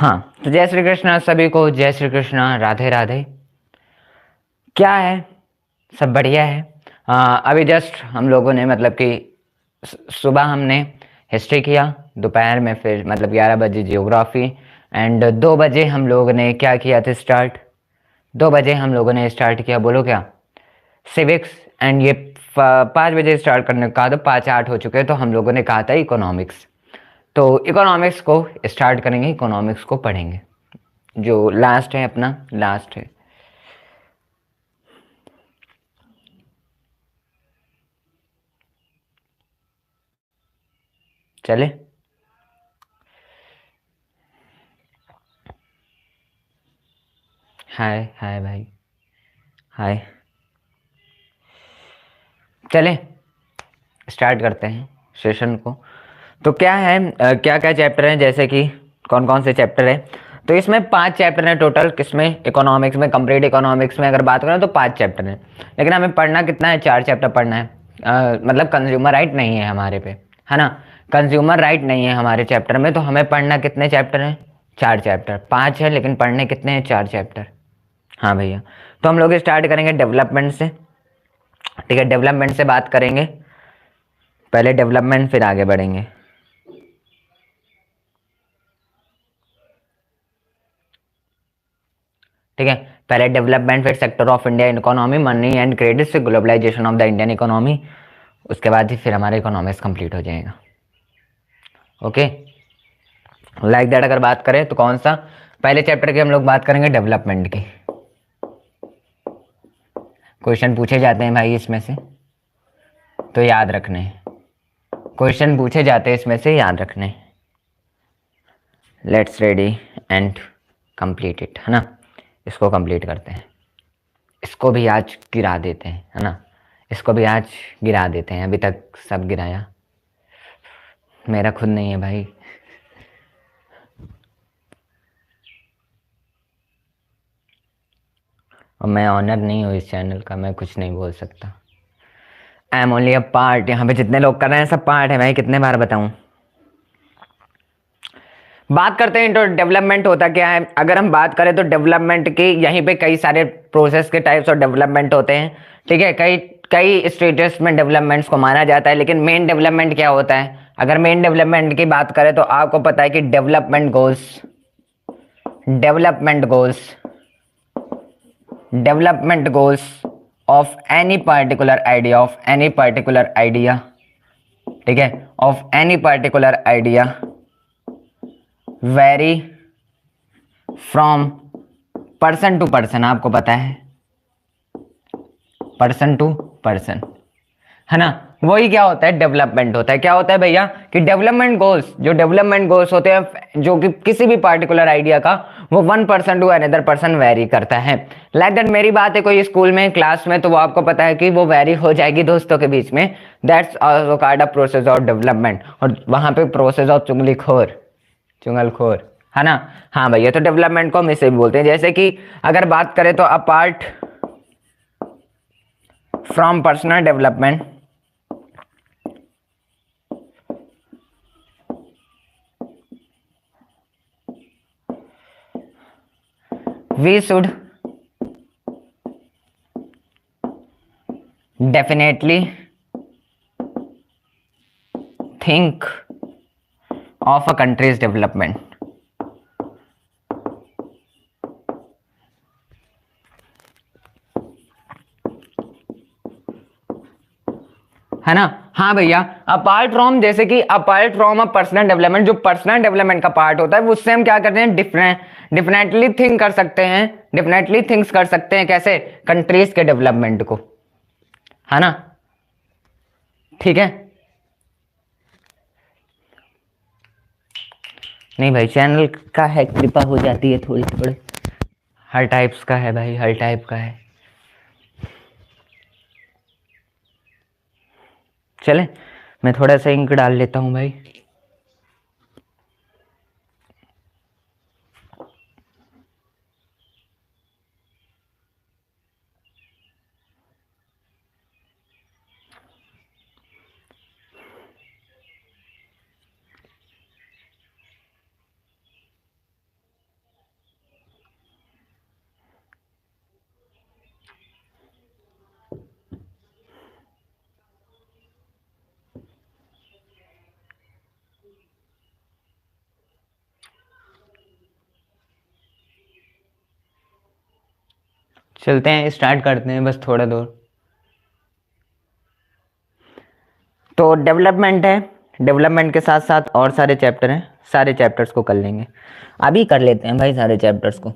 हाँ, तो जय श्री कृष्ण सभी को, जय श्री कृष्ण, राधे राधे। क्या है, सब बढ़िया है। अभी जस्ट हम लोगों ने मतलब कि सुबह हमने हिस्ट्री किया, दोपहर में फिर मतलब 11 बजे जियोग्राफी, एंड 2 बजे हम लोगों ने क्या किया था स्टार्ट। 2 बजे हम लोगों ने स्टार्ट किया, बोलो क्या, सिविक्स। एंड ये 5 बजे स्टार्ट करने का, तो 5-8 हो चुके हैं, तो हम लोगों ने कहा था इकोनॉमिक्स। तो इकोनॉमिक्स को स्टार्ट करेंगे, इकोनॉमिक्स को पढ़ेंगे, जो लास्ट है, अपना लास्ट है। चले, हाय हाय भाई, हाय। चले स्टार्ट करते हैं सेशन को। तो क्या है, क्या क्या चैप्टर हैं, जैसे कि कौन कौन से चैप्टर हैं। तो इसमें 5 चैप्टर हैं टोटल, किसमें, इकोनॉमिक्स में, कंप्लीट इकोनॉमिक्स में अगर बात करें तो 5 चैप्टर हैं। लेकिन हमें पढ़ना कितना है, 4 चैप्टर पढ़ना है। मतलब कंज्यूमर राइट नहीं है हमारे पे, है ना। कंज्यूमर राइट नहीं है हमारे चैप्टर में, तो हमें पढ़ना कितने चैप्टर हैं, 4 चैप्टर। 5 है लेकिन पढ़ने कितने हैं, 4 चैप्टर। हाँ भैया, तो हम लोग स्टार्ट करेंगे डेवलपमेंट से। ठीक है, डेवलपमेंट से बात करेंगे, पहले डेवलपमेंट फिर आगे बढ़ेंगे। ठीक है, पहले डेवलपमेंट, फिर sector of Indian economy, money and credit, से globalisation of the Indian economy. उसके बाद ही फिर हमारा इकोनॉमिक्स कंप्लीट हो जाएगा। ओके, लाइक दैट अगर बात करें तो कौन सा, पहले चैप्टर की हम लोग बात करेंगे डेवलपमेंट की। क्वेश्चन पूछे जाते हैं भाई इसमें से, तो याद रखने हैं। क्वेश्चन पूछे जाते हैं इसमें से, याद रखने। Let's ready and complete it, है ना। इसको कंप्लीट करते हैं, इसको भी आज गिरा देते हैं, है ना। इसको भी आज गिरा देते हैं, अभी तक सब गिराया, मेरा खुद नहीं है भाई। और मैं ऑनर नहीं हूँ इस चैनल का, मैं कुछ नहीं बोल सकता। I am only a part, यहाँ पे जितने लोग कर रहे हैं सब पार्ट है भाई, कितने बार बताऊँ। बात करते हैं तो डेवलपमेंट होता क्या है। अगर हम बात करें तो डेवलपमेंट के यहीं पे कई सारे प्रोसेस के टाइप्स और डेवलपमेंट होते हैं। ठीक है, कई कई स्टेजेस में डेवलपमेंट्स को माना जाता है, लेकिन मेन डेवलपमेंट क्या होता है। अगर मेन डेवलपमेंट की बात करें तो आपको पता है कि development goals development goals of any particular idea, ठीक है, of any particular idea vary from person to person. आपको पता है, पर्सन टू पर्सन, है ना। वही क्या होता है, डेवलपमेंट होता है। क्या होता है भैया, कि डेवलपमेंट गोल्स होते हैं जो कि किसी भी पार्टिकुलर आइडिया का, वो 1 person to another person vary करता है। लाइक दैट मेरी बात है कोई स्कूल में, क्लास में, तो वो आपको पता है कि वो वेरी हो जाएगी दोस्तों के बीच में। That's also kind of process of development. और वहां पे प्रोसेस ऑफ चुगलखोर, है ना। हाँ भैया, तो डेवलपमेंट को हम इसे भी बोलते हैं। जैसे कि अगर बात करें तो apart from personal development, we should definitely think of a country's development, है ना। हाँ भैया, अपार्ट फ्रॉम, जैसे कि apart from a personal development, जो पर्सनल डेवलपमेंट का पार्ट होता है, उससे हम क्या करते हैं, डिफरेंटली थिंक कर सकते हैं, डिफरेंटली थिंक्स कर सकते हैं, कैसे, कंट्रीज के डेवलपमेंट को, है ना। ठीक है, नहीं भाई, चैनल का है, कृपा हो जाती है थोड़ी थोड़ी। हर टाइप्स का है भाई, हर टाइप का है। चले, मैं थोड़ा सा इंक डाल लेता हूँ भाई। चलते हैं, स्टार्ट करते हैं बस थोड़ा दूर। तो डेवलपमेंट है, डेवलपमेंट के साथ साथ और सारे चैप्टर हैं, सारे चैप्टर्स को कर लेंगे। अभी कर लेते हैं भाई सारे चैप्टर्स को।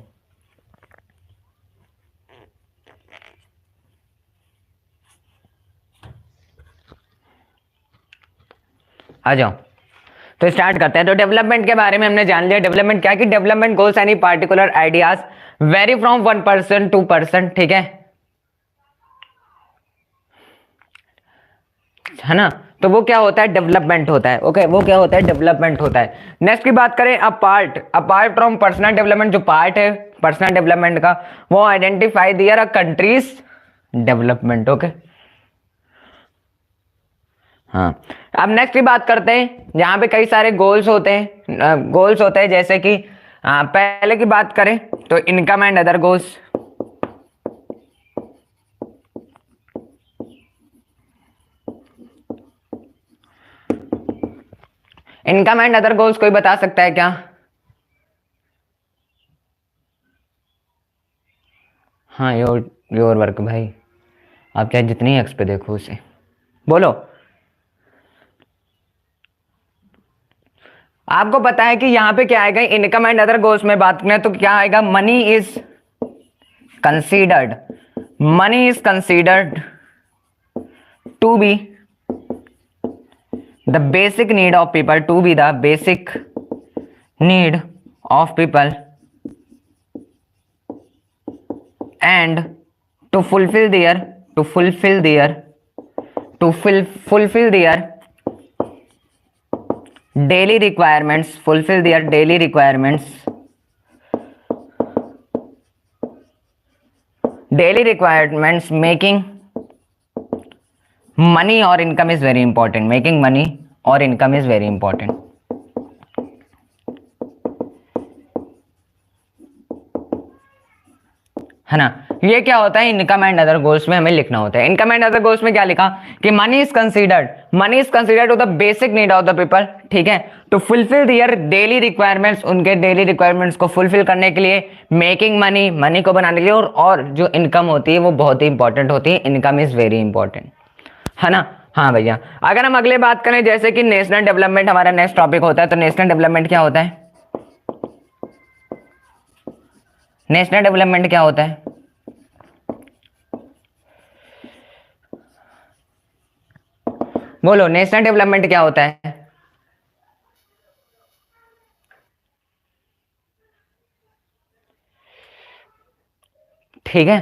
आ जाओ, तो स्टार्ट करते हैं। तो डेवलपमेंट के बारे में हमने जान लिया, डेवलपमेंट क्या है कि development goals any particular ideas very from 1% to person, ठीक है ना। तो वो क्या होता है, डेवलपमेंट होता है। ओके, वो क्या होता है, डेवलपमेंट होता है। नेक्स्ट की बात करें, अपार्ट फ्रॉम पर्सनल डेवलपमेंट, जो पार्ट है पर्सनल डेवलपमेंट का, वो आइडेंटिफाई दियर अ कंट्रीज डेवलपमेंट। ओके, हाँ। अब नेक्स्ट की बात करते हैं, यहाँ पे कई सारे गोल्स होते हैं, जैसे कि पहले की बात करें तो income and other goals. Income and other goals कोई बता सकता है क्या? हाँ, योर वर्क भाई, आप चाहे जितनी एक्स पे देखो उसे, बोलो। आपको पता है कि यहाँ पे क्या आएगा, इनकम एंड अदर गोल्स में बात करें तो क्या आएगा, money is considered to be the basic need of people, and to fulfill their daily requirements, making money or income is very important, है ना। ये क्या होता है, इनकम एंड अदर गोल्स में हमें लिखना होता है। इनकम एंड अदर गोल्स में क्या लिखा कि money is considered the basic need of the people, ठीक है, to fulfil their daily requirements, उनके डेली रिक्वायरमेंट्स को फुलफिल करने के लिए, मेकिंग मनी को बनाने के लिए, और जो इनकम होती है वो बहुत ही इंपॉर्टेंट होती है। इनकम इज वेरी इंपॉर्टेंट, है ना। हाँ भैया, अगर हम अगले बात करें जैसे कि नेशनल डेवलपमेंट हमारा नेक्स्ट टॉपिक होता है, तो नेशनल डेवलपमेंट क्या होता है? नेशनल डेवलपमेंट क्या होता है? बोलो, नेशनल डेवलपमेंट क्या होता है? ठीक है,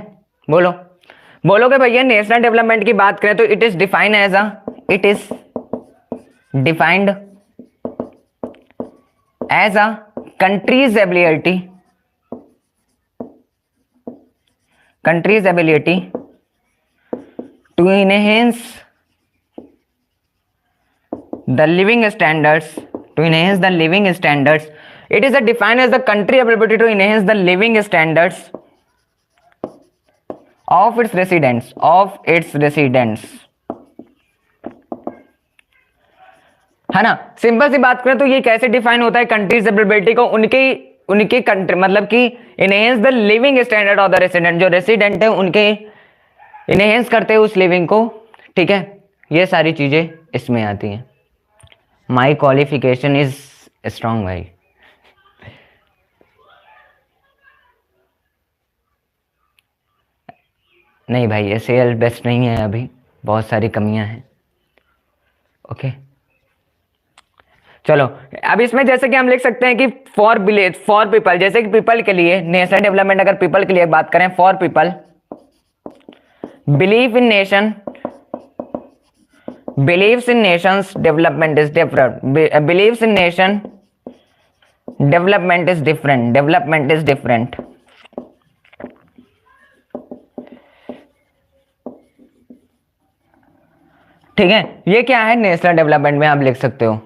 बोलोगे भैया। नेशनल डेवलपमेंट की बात करें तो it is defined as a country's ability to enhance the living standards. It is defined as the country ability to enhance the living standards of its residents, है ना। सिंपल सी बात करें तो ये कैसे डिफाइन होता है, कंट्रीज एबिलिटी को उनकी कंट्री, मतलब कि enhance the living standard of the resident, जो रेसिडेंट है उनके इनहेंस करते हैं उस लिविंग को, ठीक है। ये सारी चीजें इसमें आती हैं। माई क्वालिफिकेशन इज स्ट्रांग भाई। नहीं भाई, एसएएल बेस्ट नहीं है, अभी बहुत सारी कमियां हैं। ओके, चलो। अब इसमें जैसे कि हम लिख सकते हैं कि फॉर पीपल, जैसे कि पीपल के लिए, नेशनल डेवलपमेंट अगर पीपल के लिए बात करें, for people believes in nations development is different, development is different। ठीक है, ये क्या है, नेशनल डेवलपमेंट में आप लिख सकते हो।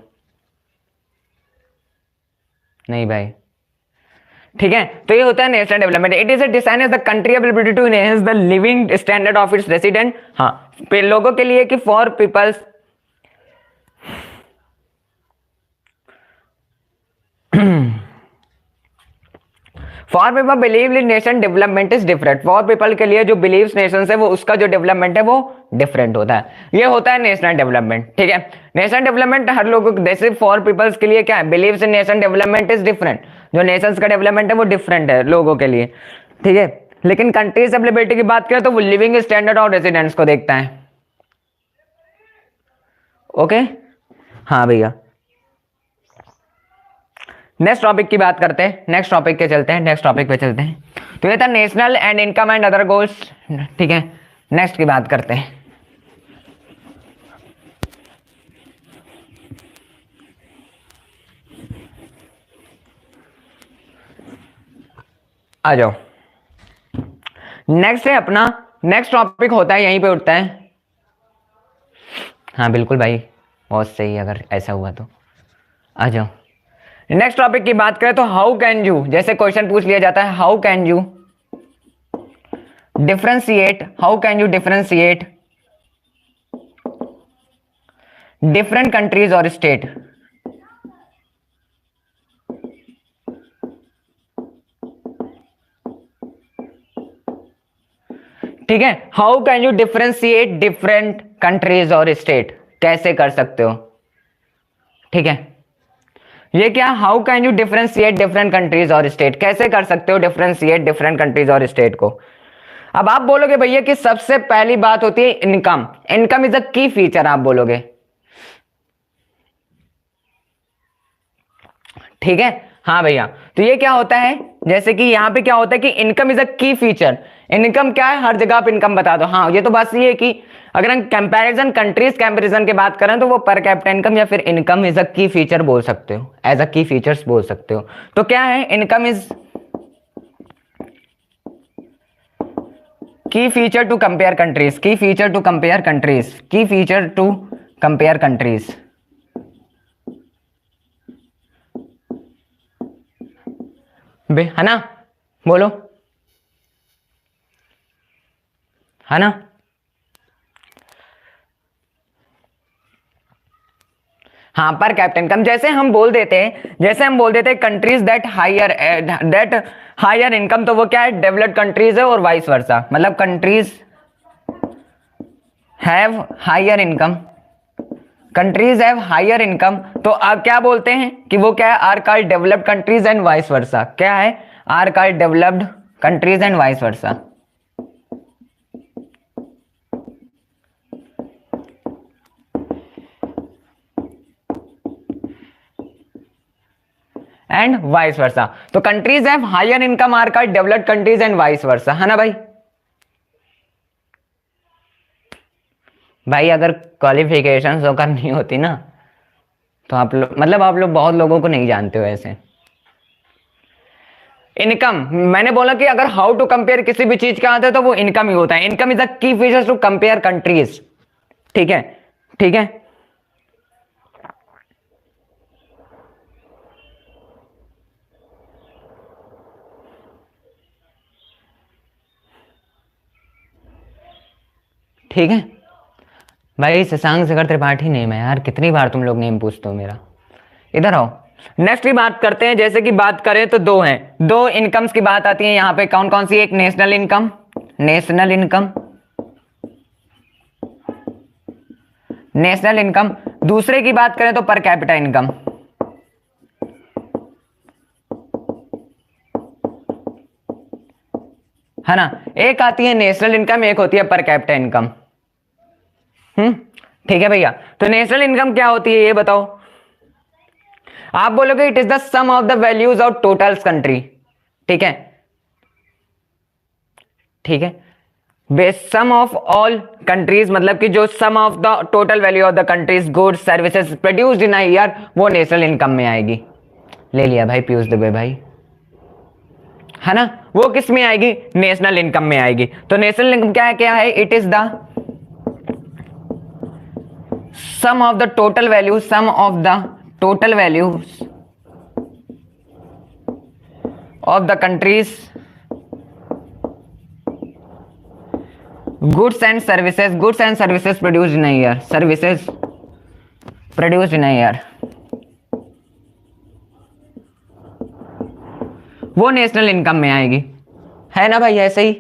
नहीं भाई, ठीक है। तो ये होता है national development. It is design as the country ability to enhance the living standard of its resident. हाँ, लोगों के लिए कि for peoples for people believe in nation development is different, for people के लिए जो बिलीव्स नेशन है वो उसका जो डेवलपमेंट है वो डिफरेंट होता है, ये होता है नेशनल डेवलपमेंट। ठीक है, नेशनल डेवलपमेंट हर लोगों को, जैसे फॉर पीपल्स के लिए क्या है, believes in nation development is different, जो नेशंस का डेवलपमेंट है वो डिफरेंट है लोगों के लिए। ठीक है, लेकिन कंट्रीज एबिलिटी की बात करें तो वो लिविंग स्टैंडर्ड और रेजिडेंट्स को देखता है। ओके, हाँ भैया, नेक्स्ट टॉपिक की बात करते हैं, नेक्स्ट टॉपिक पे चलते हैं। तो ये था national and income and other goals. ठीक है, नेक्स्ट की बात करते हैं। आ जाओ, नेक्स्ट है अपना, नेक्स्ट टॉपिक होता है, यहीं पे उठता है। हाँ बिल्कुल भाई, बहुत सही, अगर ऐसा हुआ तो आ जाओ। नेक्स्ट टॉपिक की बात करें तो हाउ कैन यू, जैसे क्वेश्चन पूछ लिया जाता है, how can you differentiate, different countries और स्टेट। ठीक है, how can you differentiate different countries और स्टेट, कैसे कर सकते हो। ठीक है, ये क्या, how can you differentiate different countries और स्टेट, कैसे कर सकते हो डिफरेंशिएट डिफरेंट कंट्रीज और स्टेट को। अब आप बोलोगे भैया कि सबसे पहली बात होती है इनकम, इनकम इज अ की फीचर, आप बोलोगे। ठीक है, हाँ भैया, तो ये क्या होता है, जैसे कि यहां पे क्या होता है कि इनकम इज अ की फीचर, इनकम क्या है, हर जगह आप इनकम बता दो। हाँ, ये तो बात ये है कि अगर हम कंपैरिजन, कंट्रीज कंपैरिजन की बात करें तो वो पर कैपिटा इनकम या फिर इनकम इज अ की फीचर बोल सकते हो, एज अ की फीचर्स बोल सकते हो। तो क्या है, इनकम इज की फीचर टू कंपेयर कंट्रीज, की फीचर टू कंपेयर कंट्रीज, की फीचर टू कंपेयर कंट्रीज। है ना, बोलो, है ना। हाँ, पर कैपिटा इनकम, जैसे हम बोल देते हैं कंट्रीज दैट हायर इनकम, तो वो क्या है, डेवलप्ड कंट्रीज है, और वाइस वर्सा, मतलब countries have higher income, countries have higher income, तो आप क्या बोलते हैं कि वो क्या है, are called developed countries and vice versa, क्या है, are called developed countries and vice versa. And vice versa, तो countries have higher income are called developed countries and vice versa, है ना भाई। भाई अगर क्वालिफिकेशन होकर नहीं होती ना तो आप लोग, मतलब आप लोग बहुत लोगों को नहीं जानते हो ऐसे। इनकम, मैंने बोला कि अगर हाउ टू कंपेयर किसी भी चीज का आता है तो वो इनकम ही होता है, income is the key features to compare countries. ठीक है, ठीक है, ठीक है भाई। शशांक शेखर त्रिपाठी नेम है यार, कितनी बार तुम लोग नेम पूछते हो मेरा। इधर आओ, नेक्स्ट की बात करते हैं। जैसे कि बात करें तो दो हैं, दो इनकम्स की बात आती है यहाँ पे, कौन कौन सी, एक national income, national income, national income, दूसरे की बात करें तो पर कैपिटा इनकम। है ना, एक आती है नेशनल इनकम, एक होती है पर कैपिटा इनकम। ठीक है भैया, तो नेशनल इनकम क्या होती है ये बताओ। आप बोलोगे it is the sum of the values of total country. ठीक है, ठीक है, सम ऑफ ऑल कंट्रीज, मतलब कि जो sum of the total value of the countries goods services produced in a year, वो नेशनल इनकम में आएगी। ले लिया भाई पीयूष दुबे भाई, है ना, वो किस में आएगी, नेशनल इनकम में आएगी। तो नेशनल इनकम क्या है, it is the sum of the total value, sum of the total values of the countries goods and services, goods and services produced in a year, services produced in a year, वो national income में आएगी, है ना भाई, ऐसे ही।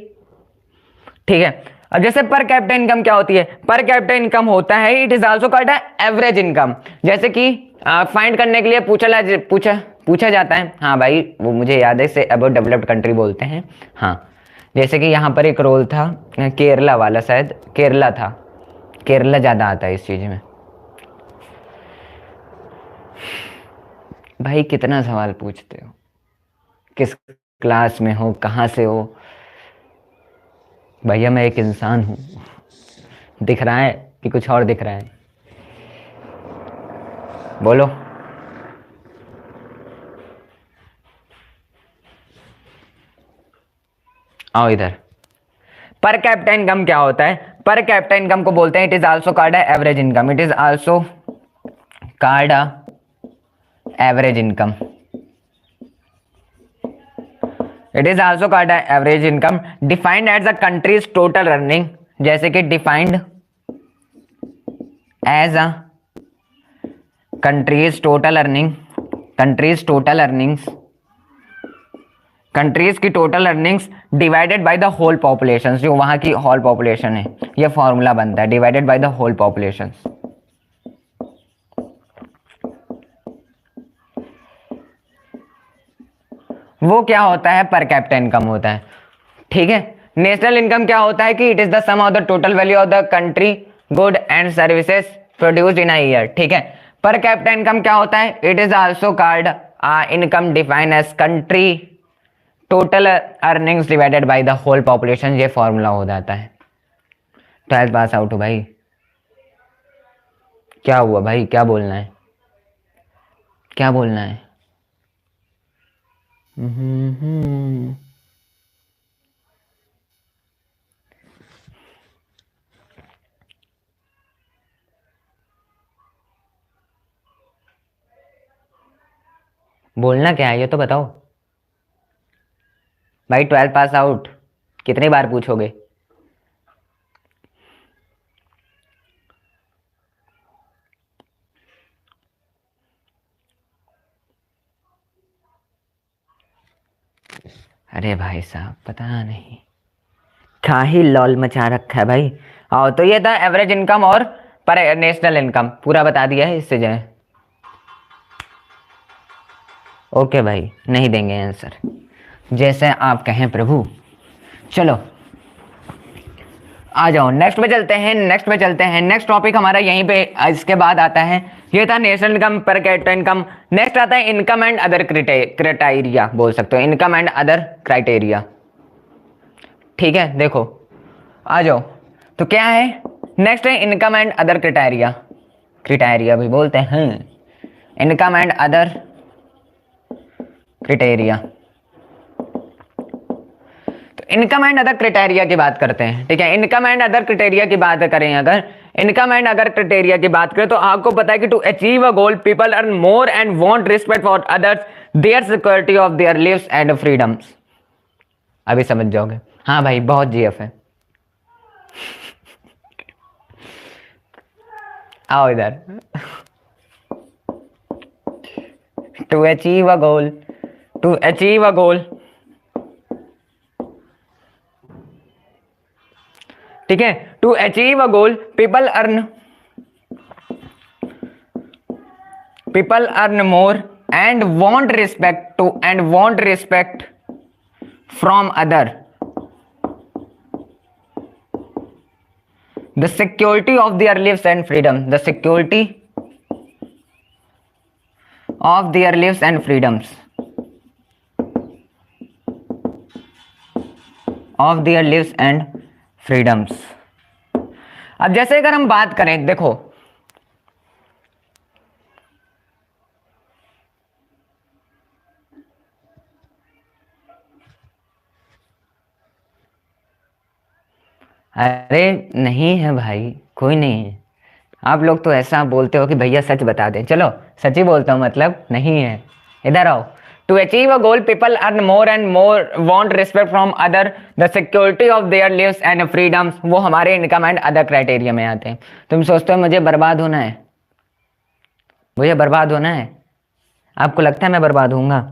ठीक है, अब जैसे पर कैपिटा इनकम क्या होती है, पर कैपिटा इनकम होता है, it is also called average income. जैसे कि फाइंड करने के लिए पूछा जाता है, हाँ भाई वो मुझे याद है, इसे अबाउट डेवलप्ड कंट्री बोलते हैं। हाँ, जैसे कि यहाँ पर एक रोल था केरला वाला, शायद केरला था, केरला ज़्यादा आता है इस चीज़ में। भाई कितना सवाल पूछते हो, किस क्लास में हो, कहाँ से हो? भैया मैं एक इंसान हूँ, दिख रहा है कि कुछ और दिख रहा है? बोलो। आओ इधर। पर कैपिटा इनकम क्या होता है? पर कैपिटा इनकम को बोलते हैं, it is also called average income, it is also called average income, it is also called average income, defined as the countries total earning. जैसे कि defined as a countries total earning, countries total earnings, countries की total earnings divided by the whole population, जो वहां की whole population है, ये formula बनता है, divided by the whole population. वो क्या होता है? पर कैपिटा इनकम होता है। ठीक है, नेशनल इनकम क्या होता है कि it is the sum of the total value of the country good and services produced in a year. ठीक है, पर कैपिटा इनकम क्या होता है? It is also called income defined as country total earnings divided by the whole population, ये formula हो जाता है। 12th pass out हो भाई? क्या हुआ भाई, क्या बोलना है, क्या बोलना है? बोलना क्या है ये तो बताओ भाई। 12th पास आउट कितनी बार पूछोगे? अरे भाई साहब पता नहीं क्या ही लॉल मचा रखा है भाई। आओ, तो ये था एवरेज इनकम और पर नेशनल इनकम, पूरा बता दिया है, इससे जाए। ओके भाई, नहीं देंगे आंसर, जैसे आप कहें प्रभु। चलो आ जाओ, नेक्स्ट पे चलते हैं, नेक्स्ट पे चलते हैं। नेक्स्ट टॉपिक हमारा यहीं पे इसके बाद आता है, ये था नेशनल इनकम, पर कैपिटा इनकम। नेक्स्ट आता है इनकम एंड अदर क्राइटेरिया, बोल सकते हो इनकम एंड अदर क्राइटेरिया। ठीक है, देखो आ जाओ, तो क्या है नेक्स्ट है income and other criteria, criteria भी बोलते हैं, इनकम एंड अदर क्राइटेरिया। तो इनकम एंड अदर क्राइटेरिया की बात करते हैं। ठीक है, इनकम एंड अदर क्राइटेरिया की बात करें, अगर इनकम एंड अदर क्राइटेरिया की बात करें, तो आपको पता है कि to achieve a goal people earn more and want respect for others, their security of their lives and freedoms. अभी समझ जाओगे। हाँ भाई बहुत जीएफ है। आओ इधर। To achieve a goal, to achieve a goal, ठीक है, to achieve a goal people earn more and want respect from other, the security of their lives and freedom, the security of their lives and freedoms, of their lives and freedoms। अब जैसे अगर हम बात करें, देखो अरे नहीं है भाई, कोई नहीं है। आप लोग तो ऐसा बोलते हो कि भैया सच बता दें, चलो सच ही बोलता हूँ, मतलब नहीं है। इधर आओ। To achieve a goal people earn more and more want respect from other, the security of their lives and freedoms, वो हमारे इनकम एंड अदर क्राइटेरिया में आते हैं। तुम सोचते हो मुझे बर्बाद होना है, मुझे बर्बाद होना है? आपको लगता है मैं बर्बाद होऊंगा?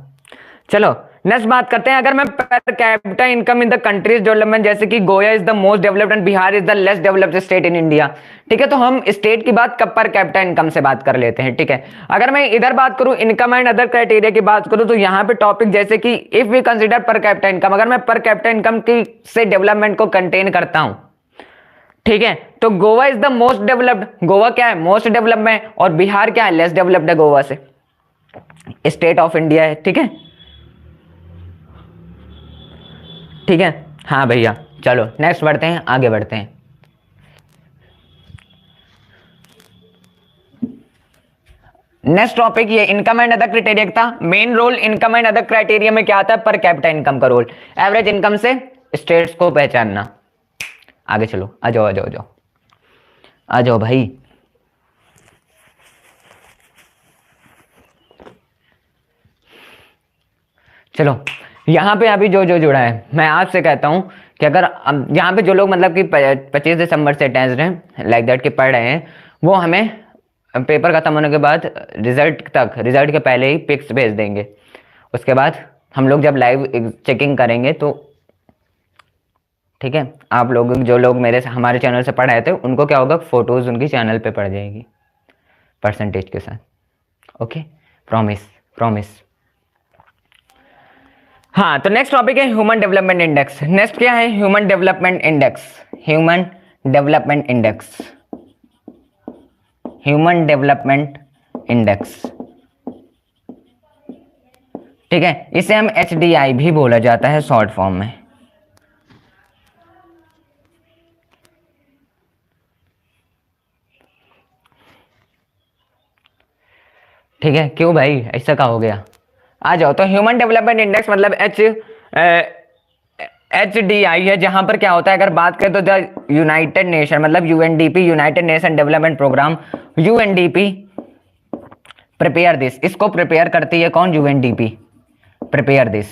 चलो नेक्स्ट बात करते हैं, अगर मैं पर capita income in the countries development, जैसे कि Goa is the most developed and Bihar is the less developed state in India, ठीक है, तो हम स्टेट की बात कब पर कैपिटा इनकम से बात कर लेते हैं, ठीक है। अगर मैं इधर बात करूं इनकम एंड अदर क्राइटेरिया की बात करूं, तो यहां पे टॉपिक जैसे कि if we consider per capita income, अगर मैं पर कैपिटा इनकम की से डेवलपमेंट को कंटेन करता हूं, ठीक है, तो Goa is the most developed, Goa क्या है, मोस्ट डेवलप्ड में, और बिहार क्या है, लेस डेवलप्ड है गोवा से, स्टेट ऑफ इंडिया है, ठीक है, ठीक है। हाँ भैया, चलो नेक्स्ट बढ़ते हैं, आगे बढ़ते हैं। नेक्स्ट टॉपिक ये इनकम एंड अदर क्राइटेरिया था। Main role income and other criteria में क्या आता है, पर कैपिटा इनकम का रोल, एवरेज इनकम से स्टेट्स को पहचानना। आगे चलो, आ जाओ आ जाओ आ जाओ आ जाओ भाई। चलो यहाँ पे अभी जो जो जुड़ा है, मैं आपसे कहता हूँ कि अगर यहाँ पे जो लोग मतलब कि 25 दिसंबर से अटैच हैं, लाइक दैट के पढ़ रहे हैं, वो हमें पेपर खत्म होने के बाद रिजल्ट तक, रिजल्ट के पहले ही पिक्स भेज देंगे। उसके बाद हम लोग जब लाइव चेकिंग करेंगे तो ठीक है, आप लोग जो लोग मेरे से हमारे चैनल से पढ़ रहे थे उनको क्या होगा, फोटोज उनकी चैनल पे पड़ जाएगी परसेंटेज के साथ। Okay, promise promise. हाँ, तो नेक्स्ट टॉपिक है ह्यूमन डेवलपमेंट इंडेक्स। नेक्स्ट क्या है, human development index, human development index, human development index, ठीक है, इसे हम HDI भी बोला जाता है शॉर्ट फॉर्म में। ठीक है, क्यों भाई ऐसा का हो गया, आ जाओ। तो ह्यूमन डेवलपमेंट इंडेक्स मतलब HDI है, जहां पर क्या होता है, अगर बात करें तो द यूनाइटेड नेशन मतलब UNDP, united nation development programme, UNDP prepare this, इसको प्रिपेयर करती है कौन, UNDP प्रिपेयर दिस।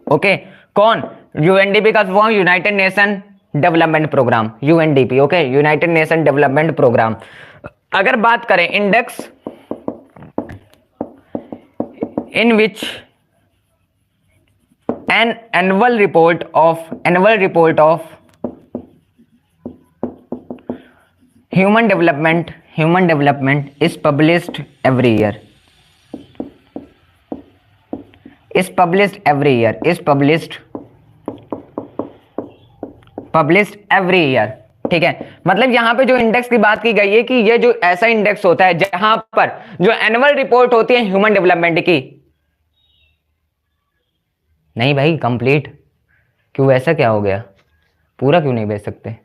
ओके, कौन, UNDP का form united nation development programme, UNDP, okay, united nation development programme. अगर बात करें index in which an annual report of human development is published every year, is published every year, is published every year, ठीक है। मतलब यहां पे जो index की बात की गई है कि ये जो ऐसा इंडेक्स होता है जहां पर जो एनुअल रिपोर्ट होती है ह्यूमन डेवलपमेंट की, नहीं भाई कंप्लीट क्यों, ऐसा क्या हो गया, पूरा क्यों नहीं भेज सकते,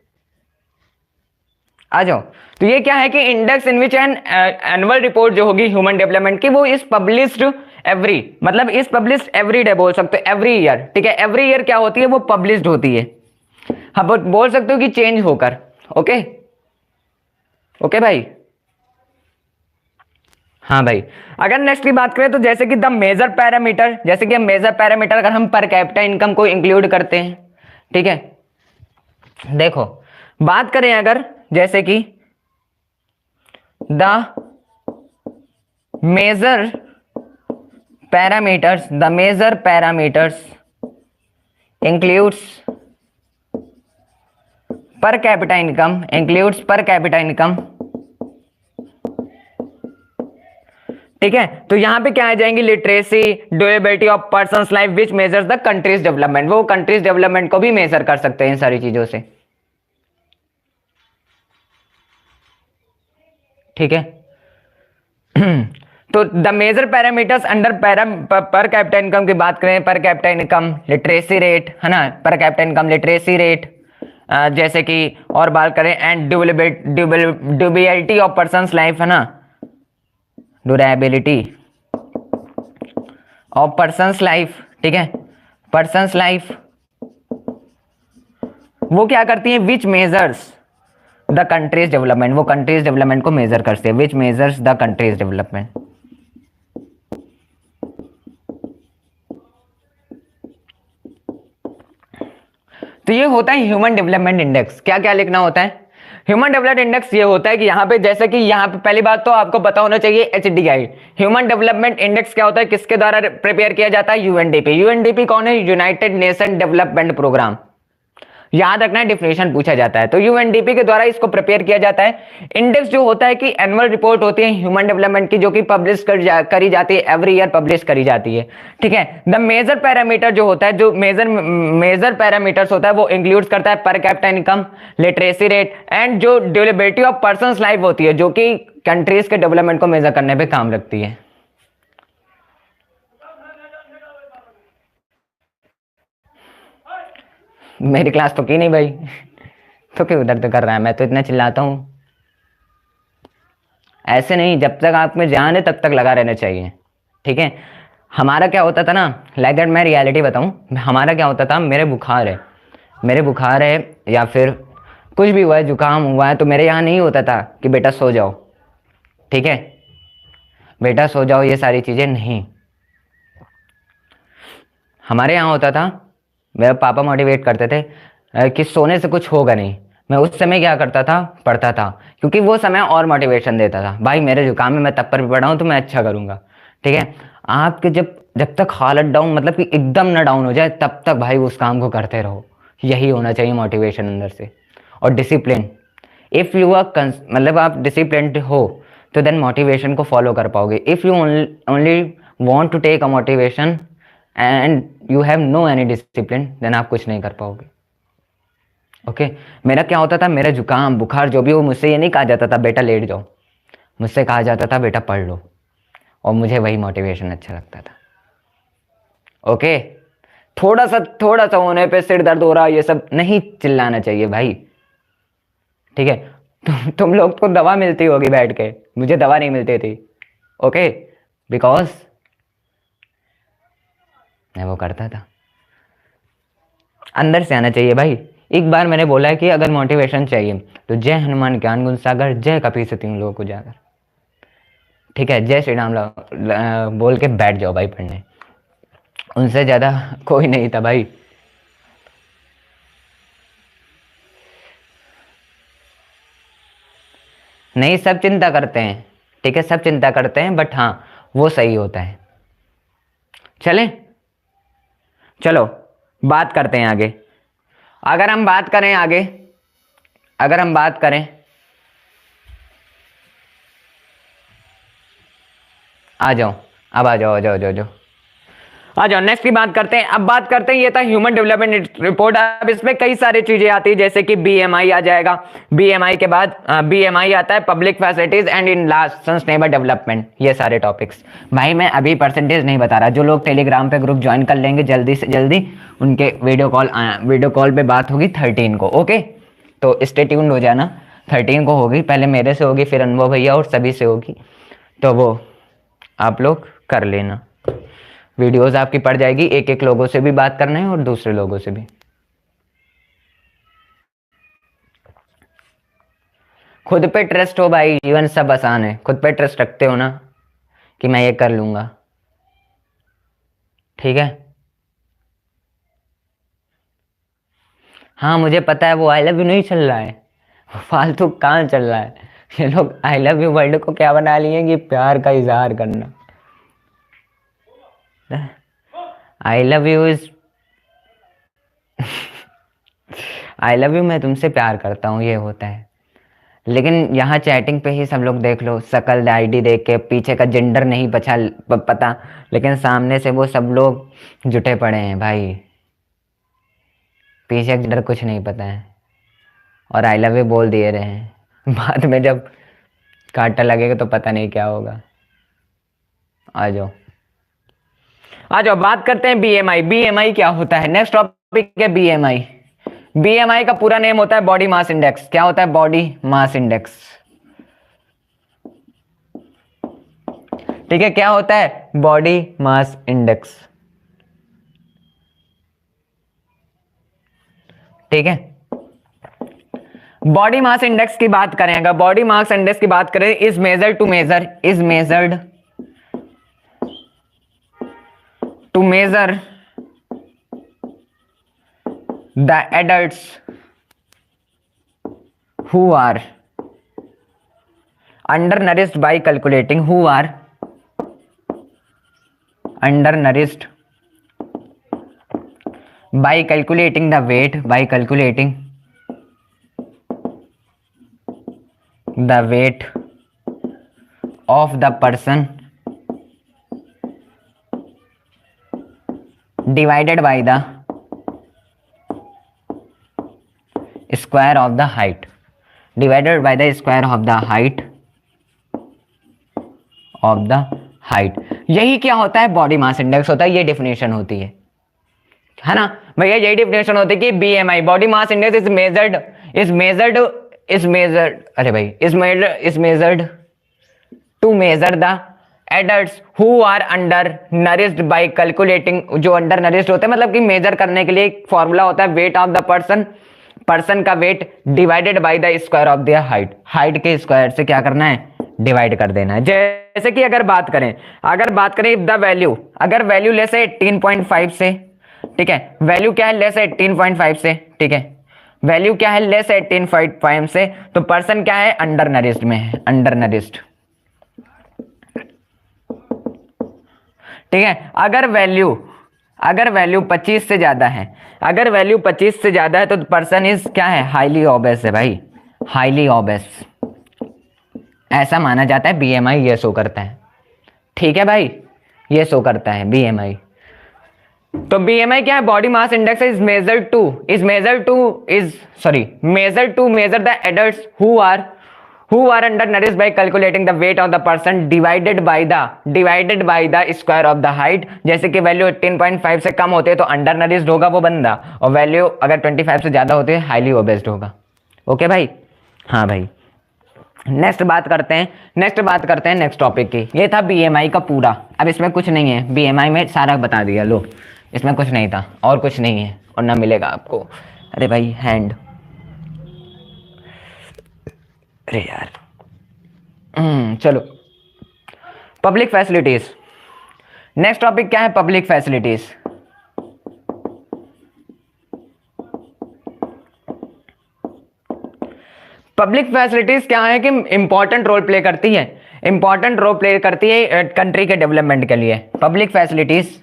आ जाओ। तो ये क्या है कि index in which an annual report जो होगी ह्यूमन डेवलपमेंट की, वो इज पब्लिश्ड एवरी, मतलब इज पब्लिश्ड एवरी डे बोल सकते हो, एवरी ईयर, ठीक है, एवरी ईयर क्या होती है, वो पब्लिश्ड होती है। हाँ, बोल सकते हो कि चेंज होकर। ओके ओके भाई, हाँ भाई। अगर नेक्स्ट की बात करें तो जैसे कि द मेजर पैरामीटर, जैसे कि हम मेजर पैरामीटर अगर हम पर कैपिटा इनकम को इंक्लूड करते हैं, ठीक है, देखो बात करें अगर जैसे कि the major parameters includes per capita income, includes per capita income, ठीक है। तो यहां पे क्या आ जाएंगी, literacy, durability of persons life which measures the countries development, वो कंट्रीज डेवलपमेंट को भी मेजर कर सकते हैं इन सारी चीजों से, ठीक है। तो the major parameters under per capita income की बात करें, पर कैपिटा इनकम, लिटरेसी रेट है ना, पर कैपिटा इनकम, लिटरेसी रेट, जैसे कि और बात करें and durability of persons life है ना, ड्यूरेबिलिटी ऑफ पर्सन्स लाइफ, ठीक है, पर्सन्स लाइफ वो क्या करती है, विच मेजर्स द कंट्रीज डेवलपमेंट, वो कंट्रीज डेवलपमेंट को मेजर करते हैं, विच मेजर्स द कंट्रीज डेवलपमेंट। तो ये होता है ह्यूमन डेवलपमेंट इंडेक्स। क्या क्या लिखना होता है, ह्यूमन डेवलपमेंट इंडेक्स ये होता है कि यहाँ पे, जैसे कि यहाँ पे पहली बात तो आपको पता होना चाहिए HDI, ह्यूमन डेवलपमेंट इंडेक्स क्या होता है, किसके द्वारा प्रिपेयर किया जाता है, यूएनडीपी। यूएनडीपी कौन है, यूनाइटेड नेशन डेवलपमेंट प्रोग्राम। याद रखना है, डिफिनेशन पूछा जाता है, तो यूएनडीपी के द्वारा इसको प्रिपेयर किया जाता है। इंडेक्स जो होता है कि एनुअल रिपोर्ट होती है ह्यूमन डेवलपमेंट की, जो कि पब्लिश करी जाती है, एवरी ईयर पब्लिश करी जाती है, ठीक है। द मेजर पैरामीटर जो होता है, जो मेजर पैरामीटर्स होता है, वो इंक्लूड्स करता है per capita income, literacy rate, and जो ड्यूरेबिलिटी ऑफ पर्संस लाइफ होती है, जो कि कंट्रीज के डेवलपमेंट को मेजर करने पे काम लगती है। मेरी क्लास तो की नहीं भाई। तो क्यों दर्द कर रहा है, मैं तो इतना चिल्लाता हूं। ऐसे नहीं, जब तक आप में जान है तब तक लगा रहना चाहिए, ठीक है। हमारा क्या होता था ना, लाइक दैट, मैं रियलिटी बताऊं, हमारा क्या होता था, मेरे बुखार है या फिर कुछ भी हुआ है, जुकाम हुआ है, तो मेरे यहाँ नहीं होता था कि बेटा सो जाओ, ठीक है, बेटा सो जाओ, ये सारी चीज़ें नहीं। हमारे यहाँ होता था, मेरे पापा मोटिवेट करते थे कि सोने से कुछ होगा नहीं। मैं उस समय क्या करता था, पढ़ता था, क्योंकि वो समय और मोटिवेशन देता था, भाई मेरे जुकाम में मैं तब पर भी पढ़ा हूँ तो मैं अच्छा करूँगा, ठीक है। आपके जब जब तक हालत डाउन, मतलब कि एकदम ना डाउन हो जाए, तब तक भाई उस काम को करते रहो। यही होना चाहिए मोटिवेशन अंदर से। और डिसिप्लिन, इफ़ यू आर मतलब आप डिसिप्लिन हो तो देन मोटिवेशन को फॉलो कर पाओगे। If you only want to take a motivation and you have no any discipline, then आप कुछ नहीं कर पाओगे, ओके। मेरा क्या होता था, मेरा जुकाम बुखार जो भी हो, मुझसे ये नहीं कहा जाता था बेटा लेट जाओ, मुझसे कहा जाता था बेटा पढ़ लो, और मुझे वही मोटिवेशन अच्छा लगता था, ओके। थोड़ा सा होने पे सिर दर्द हो रहा, ये सब नहीं चिल्लाना चाहिए भाई, ठीक है। तुम लोग को दवा मिलती होगी बैठ के, मुझे दवा नहीं मिलती थी, ओके, बिकॉज मैं वो करता था। अंदर से आना चाहिए भाई। एक बार मैंने बोला है कि अगर मोटिवेशन चाहिए तो जय हनुमान ज्ञान गुण सागर, जय कपीस तिहुँ लोक उजागर, ठीक है, जय श्री राम बोल के बैठ जाओ भाई पढ़ने। उनसे ज्यादा कोई नहीं था भाई। नहीं, सब चिंता करते हैं, ठीक है, सब चिंता करते हैं, बट हाँ वो सही होता है। चलें, चलो बात करते हैं आगे। अगर हम बात करें आगे, अगर हम बात करें, आ जाओ, अब आ जाओ, आ जाओ, जाओ, जाओ, आ जाओ, नेक्स्ट की बात करते हैं। अब बात करते हैं, ये था ह्यूमन डेवलपमेंट रिपोर्ट। अब इसमें कई सारी चीजें आती है, जैसे कि बीएमआई आ जाएगा, बीएमआई के बाद बीएमआई आता है, public facilities and in last sustainable development, ये सारे टॉपिक्स। भाई मैं अभी परसेंटेज नहीं बता रहा, जो लोग टेलीग्राम पे ग्रुप ज्वाइन कर लेंगे जल्दी से जल्दी, उनके वीडियो कॉल पे बात होगी 13 को, ओके। तो स्टे ट्यून्ड हो जाना, 13 को होगी, पहले मेरे से होगी, फिर अनुभव भैया और सभी से होगी, तो वो आप लोग कर लेना। वीडियोस आपकी पड़ जाएगी, एक एक लोगों से भी बात करना है और दूसरे लोगों से भी। खुद पे ट्रस्ट हो भाई, जीवन सब आसान है। खुद पे ट्रस्ट रखते हो ना कि मैं ये कर लूंगा, ठीक है। हाँ मुझे पता है वो आई लव यू नहीं चल रहा है, फालतू कहाँ चल रहा है। ये लोग आई लव यू वर्ड को क्या बना लिए कि प्यार का इजहार करना। I love you is I love you, मैं तुमसे प्यार करता हूँ, ये होता है। लेकिन यहाँ चैटिंग पे ही सब लोग देख लो, शकल आईडी देख के पीछे का जेंडर नहीं पता, लेकिन सामने से वो सब लोग जुटे पड़े हैं भाई, पीछे का जेंडर कुछ नहीं पता है, और आई लव यू बोल दिए रहे हैं। बाद में जब कांटा लगेगा तो पता नहीं क्या होगा। आ जाओ, आ जाओ, बात करते हैं बीएमआई। बीएमआई क्या होता है, नेक्स्ट टॉपिक है बीएमआई। बीएमआई का पूरा नेम होता है बॉडी मास इंडेक्स। क्या होता है, बॉडी मास इंडेक्स, ठीक है। क्या होता है, बॉडी मास इंडेक्स, ठीक है। बॉडी मास इंडेक्स की बात करें, अगर बॉडी मास इंडेक्स की बात करें, is measured to measure the adults who are undernourished by calculating, who are undernourished by calculating the weight, by calculating the weight of the person divided by the square of the height, divided by the square of the height of the height। यही क्या होता है, body mass index होता है। ये definition होती है ना भैया, यही डेफिनेशन होती है कि BMI, body mass index is measured अरे भाई is measured to measure the adults who are undernourished by calculating. जो अंडर नरिश्ड होते हैं मतलब कि मेजर करने के लिए एक फॉर्मूला होता है, वेट ऑफ द पर्सन का weight divided by the square of the height के स्क्वायर से क्या करना है, डिवाइड कर देना है। जैसे कि अगर बात करें द वैल्यू, अगर वैल्यू लेस है 18.5 से, ठीक है, वैल्यू क्या है लेस है 18.5 से, ठीक है, वैल्यू क्या है लेस है 18.5 से, तो पर्सन क्या है अंडर नरिश्ड में है, अंडर नरिश्ड, ठीक है। अगर वैल्यू 25 से ज्यादा है, अगर वैल्यू 25 से ज्यादा है तो पर्सन इज क्या है, हाईली ओबेस है भाई, हाईली ओबेस, ऐसा माना जाता है। बीएमआई ये शो करता है, ठीक है भाई, ये शो करता है बीएमआई। तो बीएमआई क्या है, body mass index is measure to measure the adults who are undernourished by calculating the weight of the person divided by the square of the height. जैसे कि वैल्यू 18.5 से कम होते हैं तो अंडर नरिश्ड होगा वो बंदा, और वैल्यू अगर 25 से ज्यादा होते हैं हाईली ओबेस्ड होगा। ओके भाई, हाँ भाई। नेक्स्ट बात करते हैं नेक्स्ट टॉपिक की। ये था बीएमआई का पूरा। अब इसमें कुछ नहीं है, बीएमआई में सारा बता दिया, लो इसमें कुछ नहीं था और कुछ नहीं है और ना मिलेगा आपको। अरे भाई हैंड, अरे यार चलो पब्लिक फैसिलिटीज। नेक्स्ट टॉपिक क्या है, पब्लिक फैसिलिटीज। पब्लिक फैसिलिटीज क्या है कि इंपॉर्टेंट रोल प्ले करती है, कंट्री के डेवलपमेंट के लिए। Public facilities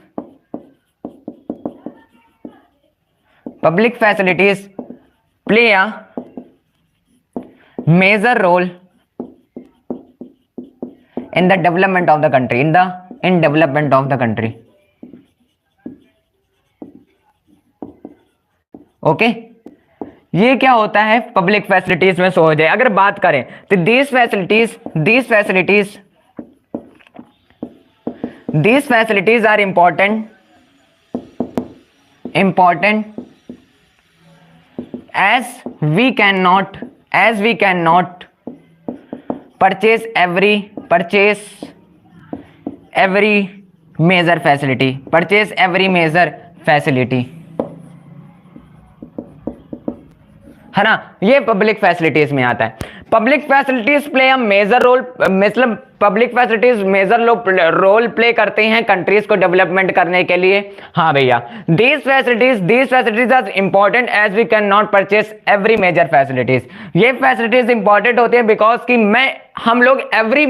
play a major role in the development of the country, in development of the country। Okay, ये क्या होता है पब्लिक फैसिलिटीज में शो हो जाए। अगर बात करें तो these facilities are important as we cannot purchase every major facility, है ना। ये पब्लिक फैसिलिटीज में आता है। Public facilities play a major role, मतलब public facilities major role play करते हैं कंट्रीज को डेवलपमेंट करने के लिए। हाँ भैया, these facilities are important as we can not purchase every major facilities. ये फैसिलिटीज इंपॉर्टेंट होती है बिकॉज कि हम लोग एवरी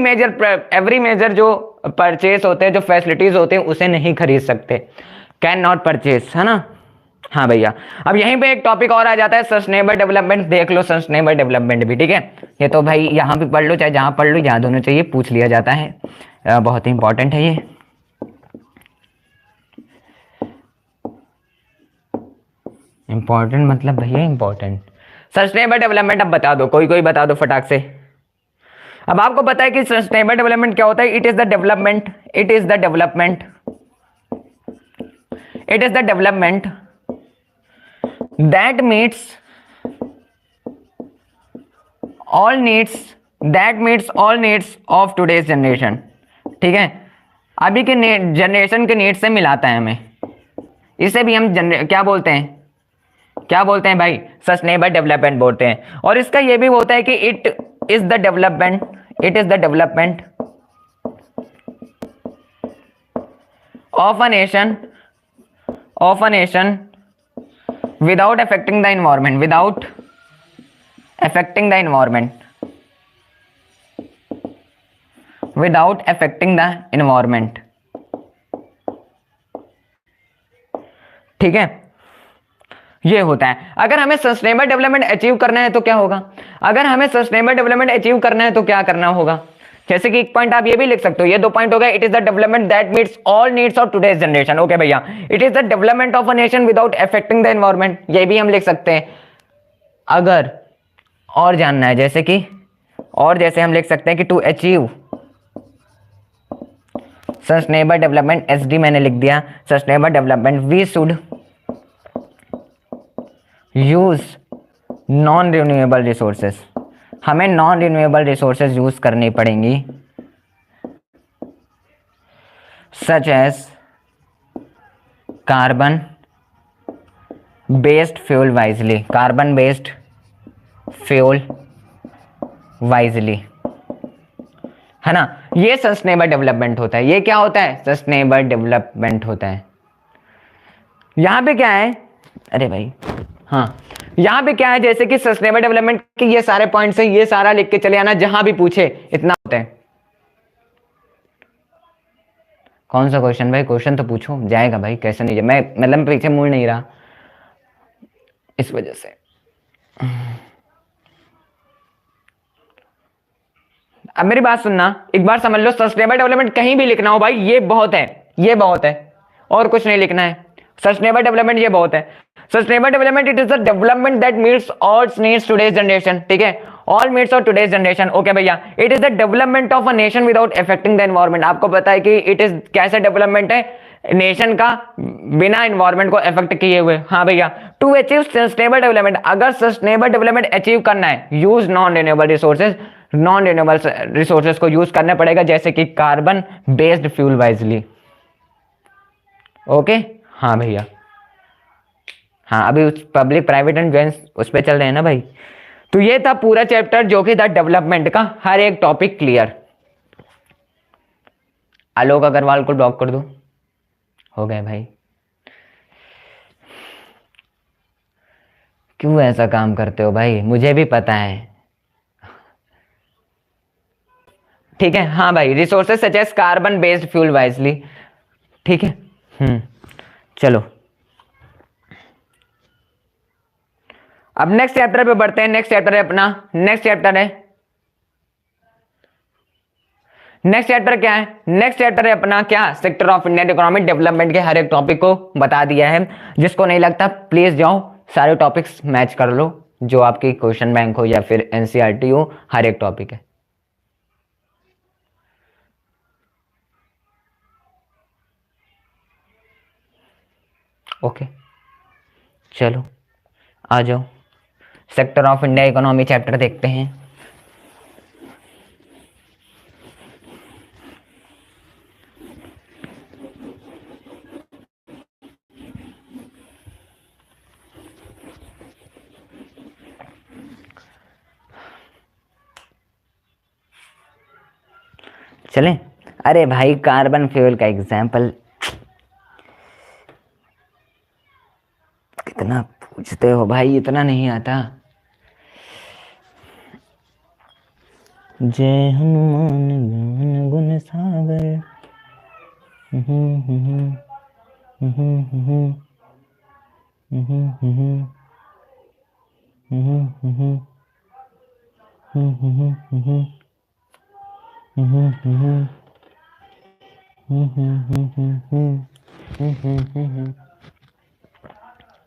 मेजर जो परचेस होते हैं, जो फैसिलिटीज होते हैं उसे नहीं खरीद सकते, कैन नॉट परचेस, है ना। हाँ भैया, अब यहीं पे एक टॉपिक और आ जाता है सस्टेनेबल डेवलपमेंट। देख लो सस्टेनेबल डेवलपमेंट भी, ठीक है। ये तो भाई यहाँ भी पढ़ लो चाहे जहाँ पढ़ लो, यहाँ दोनों चाहिए, पूछ लिया जाता है, बहुत ही इंपॉर्टेंट है ये। इंपॉर्टेंट मतलब भैया इंपॉर्टेंट। सस्टेनेबल डेवलपमेंट अब बता दो, कोई बता दो फटाक से। अब आपको पता है कि सस्टेनेबल डेवलपमेंट क्या होता है। It is the development that meets all needs of today's generation, ठीक है। अभी के जनरेशन के नीड्स से मिलाता है हमें। इसे भी हम क्या बोलते हैं भाई, सस्टेनेबल डेवलपमेंट बोलते हैं। और इसका ये भी होता है कि it is the development of a nation without affecting the environment, without affecting the environment, without affecting the environment। ठीक है, ये होता है। अगर हमें सस्टेनेबल डेवलपमेंट अचीव करना है तो क्या होगा, अगर हमें सस्टेनेबल डेवलपमेंट अचीव करना है तो क्या करना होगा, जैसे कि एक पॉइंट आप ये भी लिख सकते हो, ये 2 पॉइंट हो गए। It is the development that meets all needs of today's generation. Okay भैया, it is the development of a nation without affecting the environment, ये भी हम लिख सकते हैं। अगर और जानना है जैसे कि, और जैसे हम लिख सकते हैं कि to achieve sustainable development, SD मैंने लिख दिया, sustainable development we should use non renewable resources, हमें नॉन रिन्यूएबल रिसोर्सेज यूज करनी पड़ेंगी, such as carbon based fuel wisely, carbon based fuel wisely, है ना। ये सस्टेनेबल डेवलपमेंट होता है। ये क्या होता है, सस्टेनेबल डेवलपमेंट होता है। यहां पे क्या है, अरे भाई हाँ, यहां पे क्या है, जैसे कि सस्टेनेबल डेवलपमेंट के ये सारे पॉइंट्स हैं, ये सारा लिख के चले आना, जहां भी पूछे इतना होता है। कौन सा क्वेश्चन भाई, क्वेश्चन तो पूछो, जाएगा भाई, कैसे नहीं जाए, मैं मतलब पीछे मुड़ नहीं रहा इस वजह से। अब मेरी बात सुनना, एक बार समझ लो, सस्टेनेबल डेवलपमेंट कहीं भी लिखना हो भाई, ये बहुत है, ये बहुत है, और कुछ नहीं लिखना है। सस्टेनेबल डेवलपमेंट ये बहुत है। Sustainable development it is the development that meets all needs today's generation, ठीक है, all needs of today's generation. Okay भैया, it is the development of a nation without affecting the environment. आपको पता है कि इट इज कैसा development है, nation का बिना एनवायरमेंट को अफेक्ट किए हुए। हाँ भैया, टू अचीव सस्टेनेबल डेवलपमेंट, अगर सस्टेनेबल डेवलपमेंट अचीव करना है, use non renewable resources, non renewable resources को यूज करना पड़ेगा, जैसे कि carbon based fuel wisely. Okay, हाँ भैया, हाँ अभी उस पब्लिक प्राइवेट एंड जॉइंट उस पर चल रहे हैं ना भाई। तो ये था पूरा चैप्टर जो कि था डेवलपमेंट का, हर एक टॉपिक क्लियर। आलोक अग्रवाल को ब्लॉक कर दो, हो गए भाई। क्यों ऐसा काम करते हो भाई, मुझे भी पता है। ठीक है, हाँ भाई, resources such as carbon based fuel wisely, ठीक है। चलो अब नेक्स्ट चैप्टर पे बढ़ते हैं। नेक्स्ट चैप्टर है अपना, नेक्स्ट चैप्टर क्या है, नेक्स्ट चैप्टर है अपना क्या, sector of Indian economic development के हर एक टॉपिक को बता दिया है। जिसको नहीं लगता प्लीज जाओ सारे टॉपिक्स मैच कर लो, जो आपकी क्वेश्चन बैंक हो या फिर एनसीईआरटी हो, हर एक टॉपिक है। ओके चलो आ जाओ, sector of India economy chapter देखते हैं। चलें, अरे भाई कार्बन फ्यूल का एग्जाम्पल कितना पूछते हो भाई, इतना नहीं आता। जय हनुमान ज्ञान गुण सागर,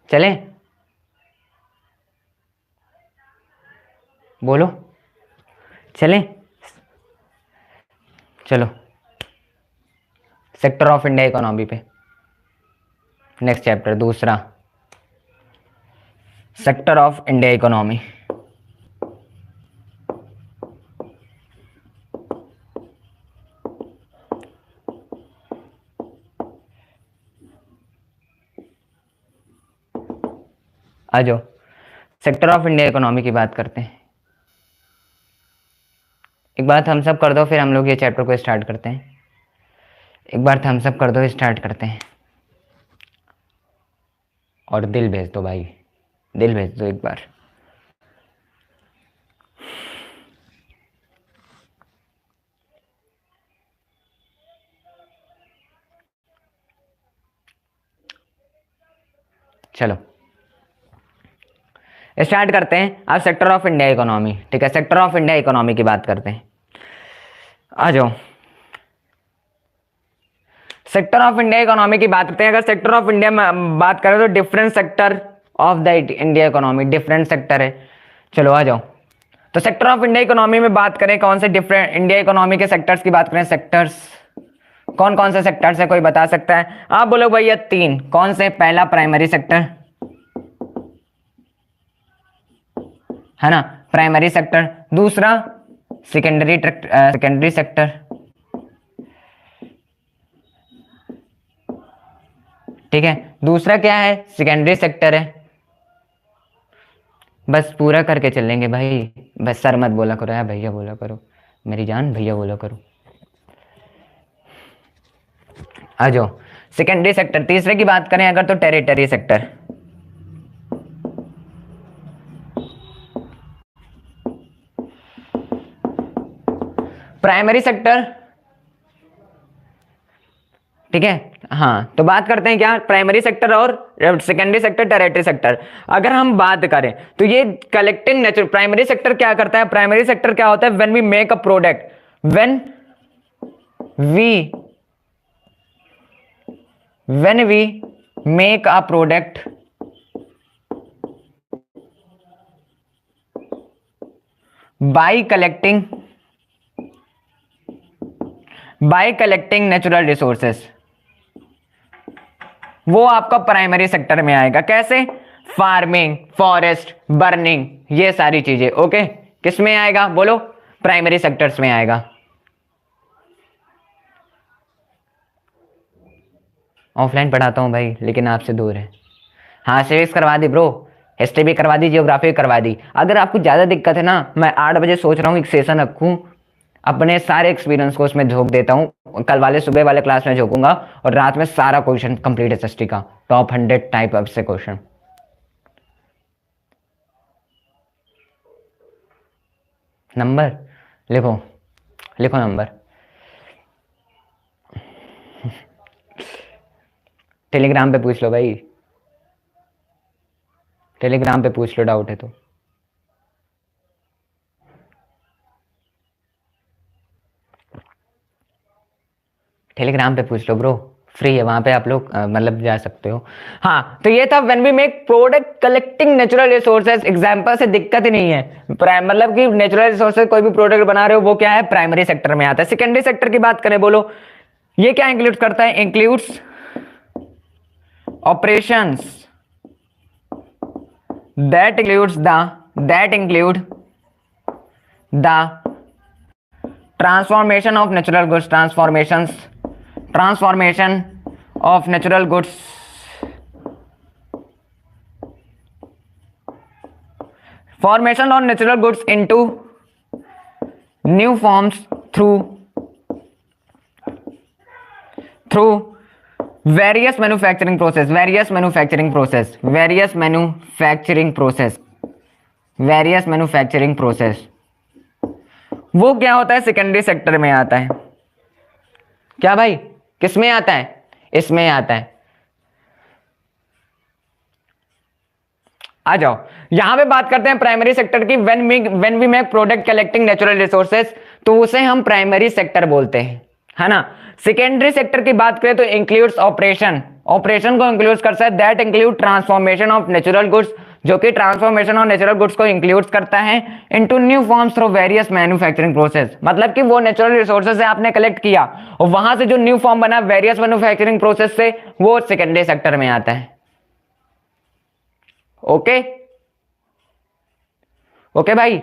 चले बोलो, चले चलो सेक्टर ऑफ इंडिया इकोनॉमी पे नेक्स्ट चैप्टर दूसरा, सेक्टर ऑफ इंडिया इकोनॉमी। आ जाओ, सेक्टर ऑफ इंडिया इकोनॉमी की बात करते हैं। एक बार थम्स अप कर दो, फिर हम लोग ये चैप्टर को स्टार्ट करते हैं। एक बार थम्स अप कर दो, स्टार्ट करते हैं। और दिल भेज दो भाई, दिल भेज दो एक बार। चलो स्टार्ट करते हैं। अब सेक्टर ऑफ इंडिया इकोनॉमी, ठीक है, सेक्टर ऑफ इंडिया इकोनॉमी की बात करते हैं। आ जाओ, सेक्टर ऑफ इंडिया इकोनॉमी की बात करते हैं। अगर सेक्टर ऑफ इंडिया में बात करें तो different sector of the India economy, different sector है। चलो आ जाओ, तो सेक्टर ऑफ इंडिया इकोनॉमी में बात करें कौन से डिफरेंट इंडिया इकोनॉमी के सेक्टर्स की बात करें, सेक्टर्स कौन कौन से सेक्टर्स है, कोई बता सकता है? आप बोलो भैया तीन, कौन से? पहला प्राइमरी सेक्टर है ना, प्राइमरी सेक्टर। दूसरा सेकेंडरी सेक्टर, ठीक है। दूसरा क्या है? सेकेंडरी सेक्टर है। बस पूरा करके चलेंगे भाई, बस सर मत बोला करो यार, भैया बोला करो, मेरी जान भैया बोला करो। आ जाओ, सेकेंडरी सेक्टर। तीसरे की बात करें अगर तो टेरिटरी सेक्टर, प्राइमरी सेक्टर, ठीक है। हाँ, तो बात करते हैं क्या, प्राइमरी सेक्टर और सेकेंडरी सेक्टर, टेरिटरी सेक्टर। अगर हम बात करें तो ये कलेक्टिंग नेचुरल, प्राइमरी सेक्टर क्या करता है? प्राइमरी सेक्टर क्या होता है? When we make a product, when we make a product by collecting natural resources, वो आपका प्राइमरी सेक्टर में आएगा। कैसे? फार्मिंग, फॉरेस्ट, बर्निंग, ये सारी चीजें। ओके, किस में आएगा बोलो? प्राइमरी सेक्टर्स में आएगा। ऑफलाइन पढ़ाता हूं भाई, लेकिन आपसे दूर है। हाँ, सिविक्स करवा दी ब्रो, हिस्ट्री भी करवा दी, जियोग्राफी भी करवा दी। अगर आपको ज्यादा दिक्कत है ना, मैं 8 बजे सोच रहा हूँ एक सेशन रखूं, अपने सारे एक्सपीरियंस को उसमें झोंक देता हूँ। कल वाले सुबह वाले क्लास में झोंकूंगा और रात में सारा क्वेश्चन कंप्लीट है एसएसटी का, टॉप 100 टाइप अब से क्वेश्चन। नंबर लिखो, लिखो नंबर। टेलीग्राम पे पूछ लो भाई, टेलीग्राम पे पूछ लो, डाउट है तो। टेलीग्राम पे पूछ लो ब्रो, फ्री है वहां पे, आप लोग मतलब जा सकते हो। हाँ, तो ये था when we make product collecting natural resources. Example से दिक्कत ही नहीं है, मतलब कि नेचुरल रिसोर्सेज कोई भी प्रोडक्ट बना रहे हो, वो क्या है? प्राइमरी सेक्टर में आता है। सेकेंडरी सेक्टर की बात करें, बोलो ये क्या इंक्लूड करता है? Includes operations that include the transformation of natural goods, transformation of natural goods, formation of natural goods into new forms through various manufacturing process, वो क्या होता है? सेकेंडरी सेक्टर में आता है। क्या भाई, किस में आता है? इसमें आता है। आ जाओ, यहां पे बात करते हैं प्राइमरी सेक्टर की। When we make product collecting natural resources, तो उसे हम प्राइमरी सेक्टर बोलते हैं, है ना। सेकेंडरी सेक्टर की बात करें तो इंक्लूड्स ऑपरेशन को इंक्लूड करता है, that include transformation of natural goods, जो कि ट्रांसफॉर्मेशन ऑफ नेचुरल गुड्स को इंक्लूड करता है into new forms through various manufacturing process. मतलब कि वो नेचुरल रिसोर्सेज से आपने कलेक्ट किया और वहां से जो न्यू फॉर्म बना वेरियस मैन्युफैक्चरिंग प्रोसेस से, वो सेकेंडरी सेक्टर में आता है। ओके ओके भाई,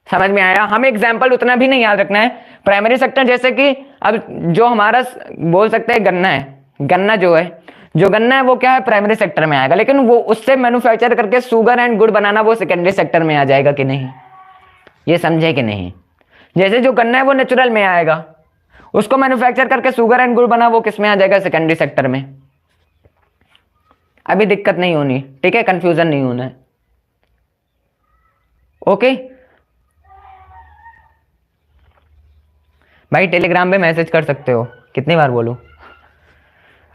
समझ में आया? हमें एग्जाम्पल उतना भी नहीं याद रखना है। प्राइमरी सेक्टर जैसे कि अब जो हमारा बोल सकते हैं गन्ना है, गन्ना है वो क्या है? प्राइमरी सेक्टर में आएगा। लेकिन वो उससे मैन्युफैक्चर करके शुगर एंड गुड़ बनाना, वो सेकेंडरी सेक्टर में आ जाएगा कि नहीं? ये समझे कि नहीं? जैसे जो गन्ना है वो नेचुरल में आएगा, उसको मैन्युफैक्चर करके शुगर एंड गुड़ बना, वो किस में आ जाएगा? सेकेंडरी सेक्टर में। अभी दिक्कत नहीं होनी, ठीक है, कंफ्यूजन नहीं होना है। ओके भाई, टेलीग्राम पे मैसेज कर सकते हो, कितनी बार बोलूं।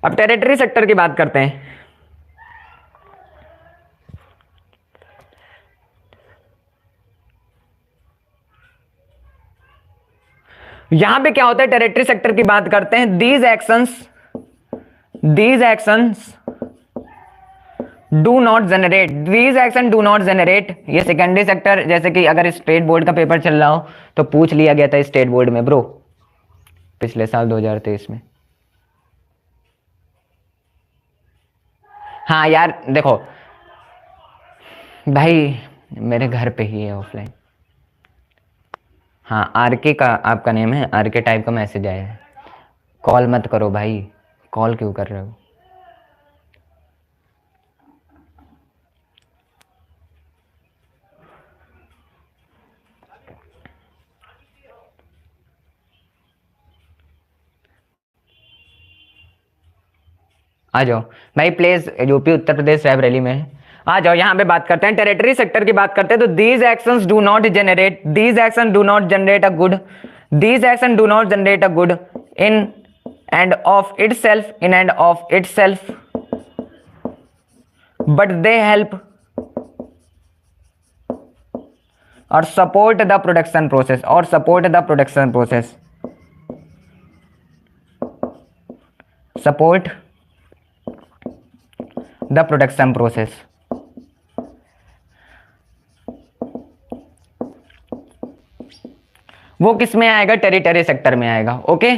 अब टेरिटरी सेक्टर की बात करते हैं। यहां पे क्या होता है, टेरिटरी सेक्टर की बात करते हैं, these actions do not generate, these action do not generate, ये सेकेंडरी सेक्टर, जैसे कि अगर स्टेट बोर्ड का पेपर चल रहा हो तो पूछ लिया गया था स्टेट बोर्ड में ब्रो, पिछले साल 2023 में। हाँ यार देखो भाई, मेरे घर पे ही है ऑफलाइन। हाँ आरके का आपका नेम है, आरके टाइप का मैसेज आया है। कॉल मत करो भाई, कॉल क्यों कर रहे हो? आ जाओ भाई प्लीज, यूपी उत्तर प्रदेश रायबरेली में है, आ जाओ। यहां पे बात करते हैं टेरिटरी सेक्टर की बात करते हैं, तो these actions do not generate, these action do not generate a good, these action do not generate a good in end of itself, in end of itself, but they help और support the production process, और support the production process, support the production process. वो किस में आएगा, territory sector में आएगा। Okay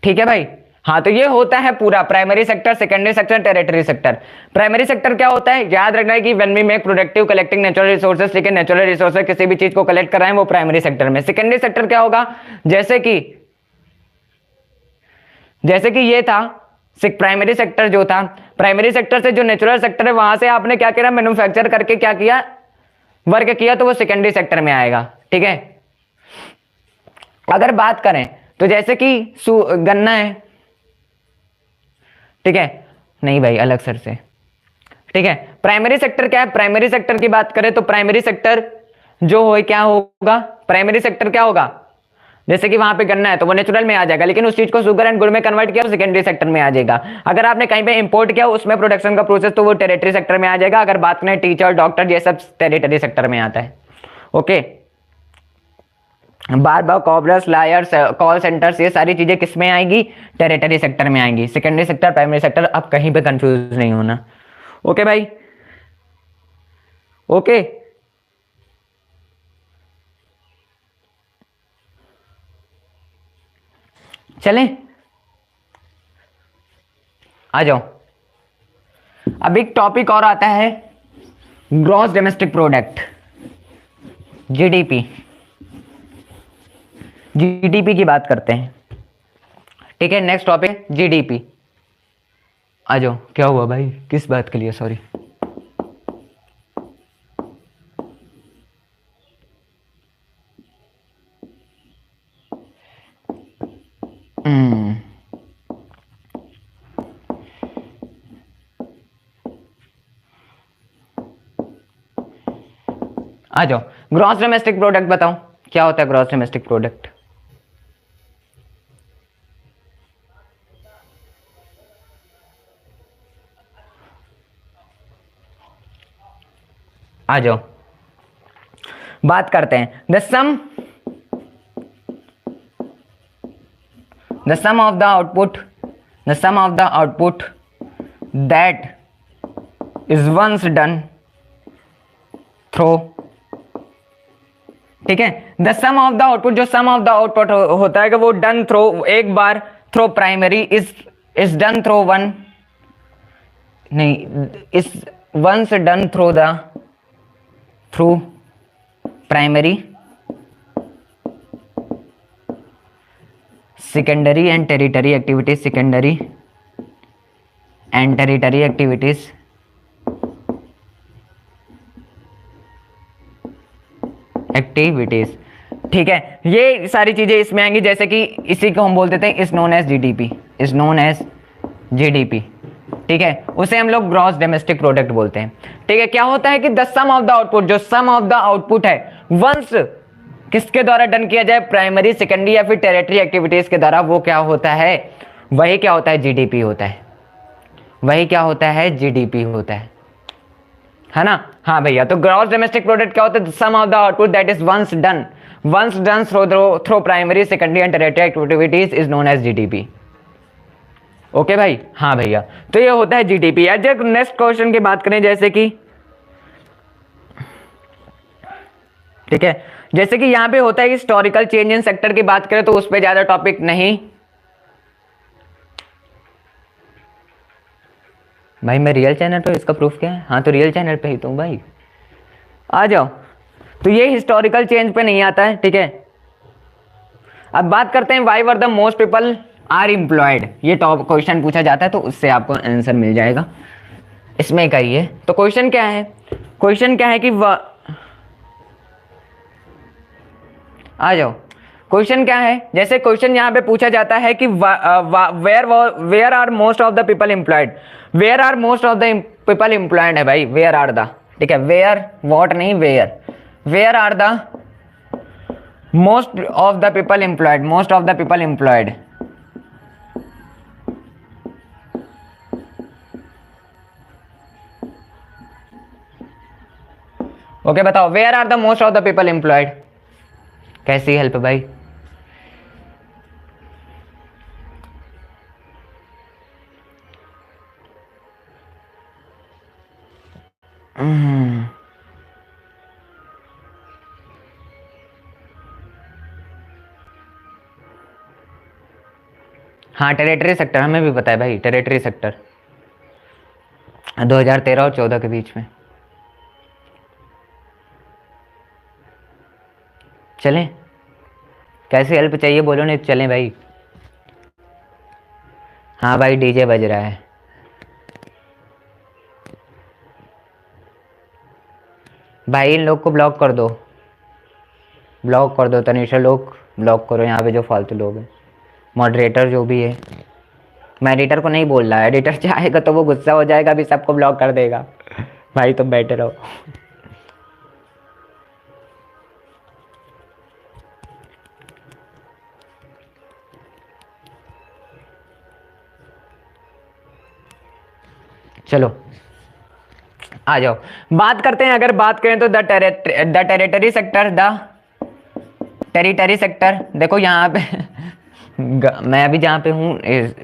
ठीक है भाई। हाँ तो ये होता है पूरा primary sector, secondary sector, territory sector. Primary sector क्या होता है, याद रखना है कि when we make productive collecting natural resources, ठीक है, नेचुरल रिसोर्सेज किसी भी चीज को कलेक्ट कर रहे हैं वो प्राइमरी सेक्टर में। सेकेंडरी सेक्टर क्या होगा, जैसे कि ये था प्राइमरी सेक्टर जो था, प्राइमरी सेक्टर से जो नेचुरल सेक्टर है वहां से आपने क्या किया, मैन्युफैक्चर करके क्या किया, वर्क किया, तो वो सेकेंडरी सेक्टर में आएगा। ठीक है, अगर बात करें तो जैसे कि गन्ना है, ठीक है, नहीं भाई अलग सर से, ठीक है। प्राइमरी सेक्टर क्या है, प्राइमरी सेक्टर की बात करें तो प्राइमरी सेक्टर जो हो क्या होगा, प्राइमरी सेक्टर क्या होगा, जैसे कि वहां पे गन्ना है तो वो नेचुरल में आ जाएगा, लेकिन उस चीज को शुगर एंड गुड़ में कन्वर्ट किया तो सेकेंडरी सेक्टर में आ जाएगा। अगर आपने कहीं पे इंपोर्ट किया उसमें प्रोडक्शन का प्रोसेस तो वो टेरिटरी सेक्टर में आ जाएगा। अगर बात करें टीचर, डॉक्टर, ये सब टेरिटरी सेक्टर में आता है। ओके, बार कॉबरर्स, लायर्स, कॉल सेंटर्स, ये सारी चीजें किस में आएंगी, टेरिटरी सेक्टर में आएंगी। सेकेंडरी सेक्टर, प्राइमरी सेक्टर, अब कहीं पे कंफ्यूज नहीं होना। ओके भाई, ओके चलें, आ जाओ। अब एक टॉपिक और आता है, gross domestic product, GDP. GDP की बात करते हैं, ठीक है। Next topic GDP. आ जाओ, क्या हुआ भाई, किस बात के लिए, सॉरी। आ जाओ, ग्रॉस डोमेस्टिक प्रोडक्ट बताओ क्या होता है ग्रॉस डोमेस्टिक प्रोडक्ट। आ जाओ, बात करते हैं the sum of the output, the sum of the output that is once done through, ठीक है। The sum of the output, जो सम ऑफ द आउटपुट होता है कि वो डन थ्रो, एक बार through primary, is done through one, नहीं, is once done through primary, secondary and territory activities, secondary and territory activities, ठीक है। ये सारी चीजें इसमें आएंगी, जैसे कि इसी को हम बोल देते हैं is known as GDP, is known as GDP, ठीक है। उसे हम लोग ग्रॉस डोमेस्टिक प्रोडक्ट बोलते हैं, ठीक है। क्या होता है कि the sum of the output, जो सम ऑफ द आउटपुट है वंस किसके द्वारा डन किया जाए, प्राइमरी, सेकेंडरी या फिर टेरिटरी एक्टिविटीज के द्वारा, वो क्या होता है, वही क्या होता है, जीडीपी होता है, वही क्या होता है, जीडीपी होता है ना। हाँ भैया, तो ग्रॉस डोमेस्टिक प्रोडक्ट क्या होता है, sum of the output that is once done, once done through primary secondary and tertiary activities is known as GDP. Okay भाई, हाँ भैया, तो ये होता है जीडीपी। यार जब नेक्स्ट क्वेश्चन की बात करें, जैसे कि ठीक है, जैसे कि यहाँ पे होता है हिस्टोरिकल चेंज इन सेक्टर की बात करें तो उस पर ज्यादा टॉपिक नहीं। भाई मैं रियल चैनल पे, इसका प्रूफ क्या है? हाँ तो रियल चैनल पे ही तुम भाई आ जाओ। तो ये हिस्टोरिकल चेंज पे नहीं आता है, ठीक है। अब बात करते हैं why were the most people are employed. ये टॉप क्वेश्चन पूछा जाता है तो उससे आपको आंसर मिल जाएगा, इसमें कहिए। तो क्वेश्चन क्या है, क्वेश्चन क्या है कि आ जाओ, क्वेश्चन क्या है, जैसे क्वेश्चन यहाँ पे पूछा जाता है कि where are most of the people employed. Where are most of the people employed है भाई, वेयर आर द, ठीक है, वेयर वॉट नहीं, where are the most of the people employed, most of the people employed. Okay बताओ, where are the most of the people employed. कैसी help भाई? हाँ territory sector, हमें भी पता है भाई, टेरिटरी सेक्टर 2013 और 14 के बीच में। चलें, कैसी हेल्प चाहिए बोलो, नहीं चलें भाई। हाँ भाई डीजे बज रहा है। भाई इन लोग को ब्लॉक कर दो, ब्लॉक कर दो तनिषा, लोग ब्लॉक करो यहाँ पे जो फालतू लोग हैं, मॉडरेटर जो भी है। मैं एडिटर को नहीं बोल रहा, एडिटर चाहेगा तो वो गुस्सा हो जाएगा, अभी सबको ब्लॉक कर देगा। भाई तुम बैठे रहो। चलो आ जाओ, बात करते हैं। अगर बात करें तो the territory sector, territory sector, देखो यहाँ पे मैं अभी जहाँ पे हूँ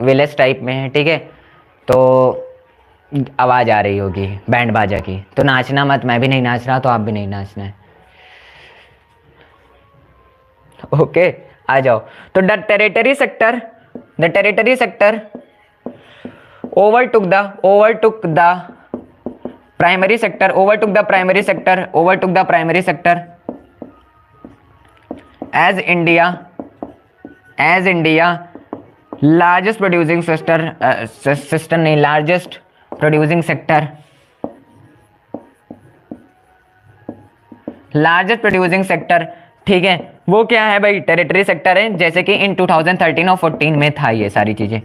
विलेज टाइप में है, ठीक है। तो आवाज़ आ रही होगी बैंड बाजा की, तो नाचना मत, मैं भी नहीं नाच रहा तो आप भी नहीं नाचना है, ओके। आ जाओ, तो the territory sector overtook the primary sector, overtook the primary sector as India largest producing largest producing sector, ठीक है। वो क्या है भाई, टेरिटरी सेक्टर है, जैसे कि इन 2013 और 14 में था ये सारी चीजें,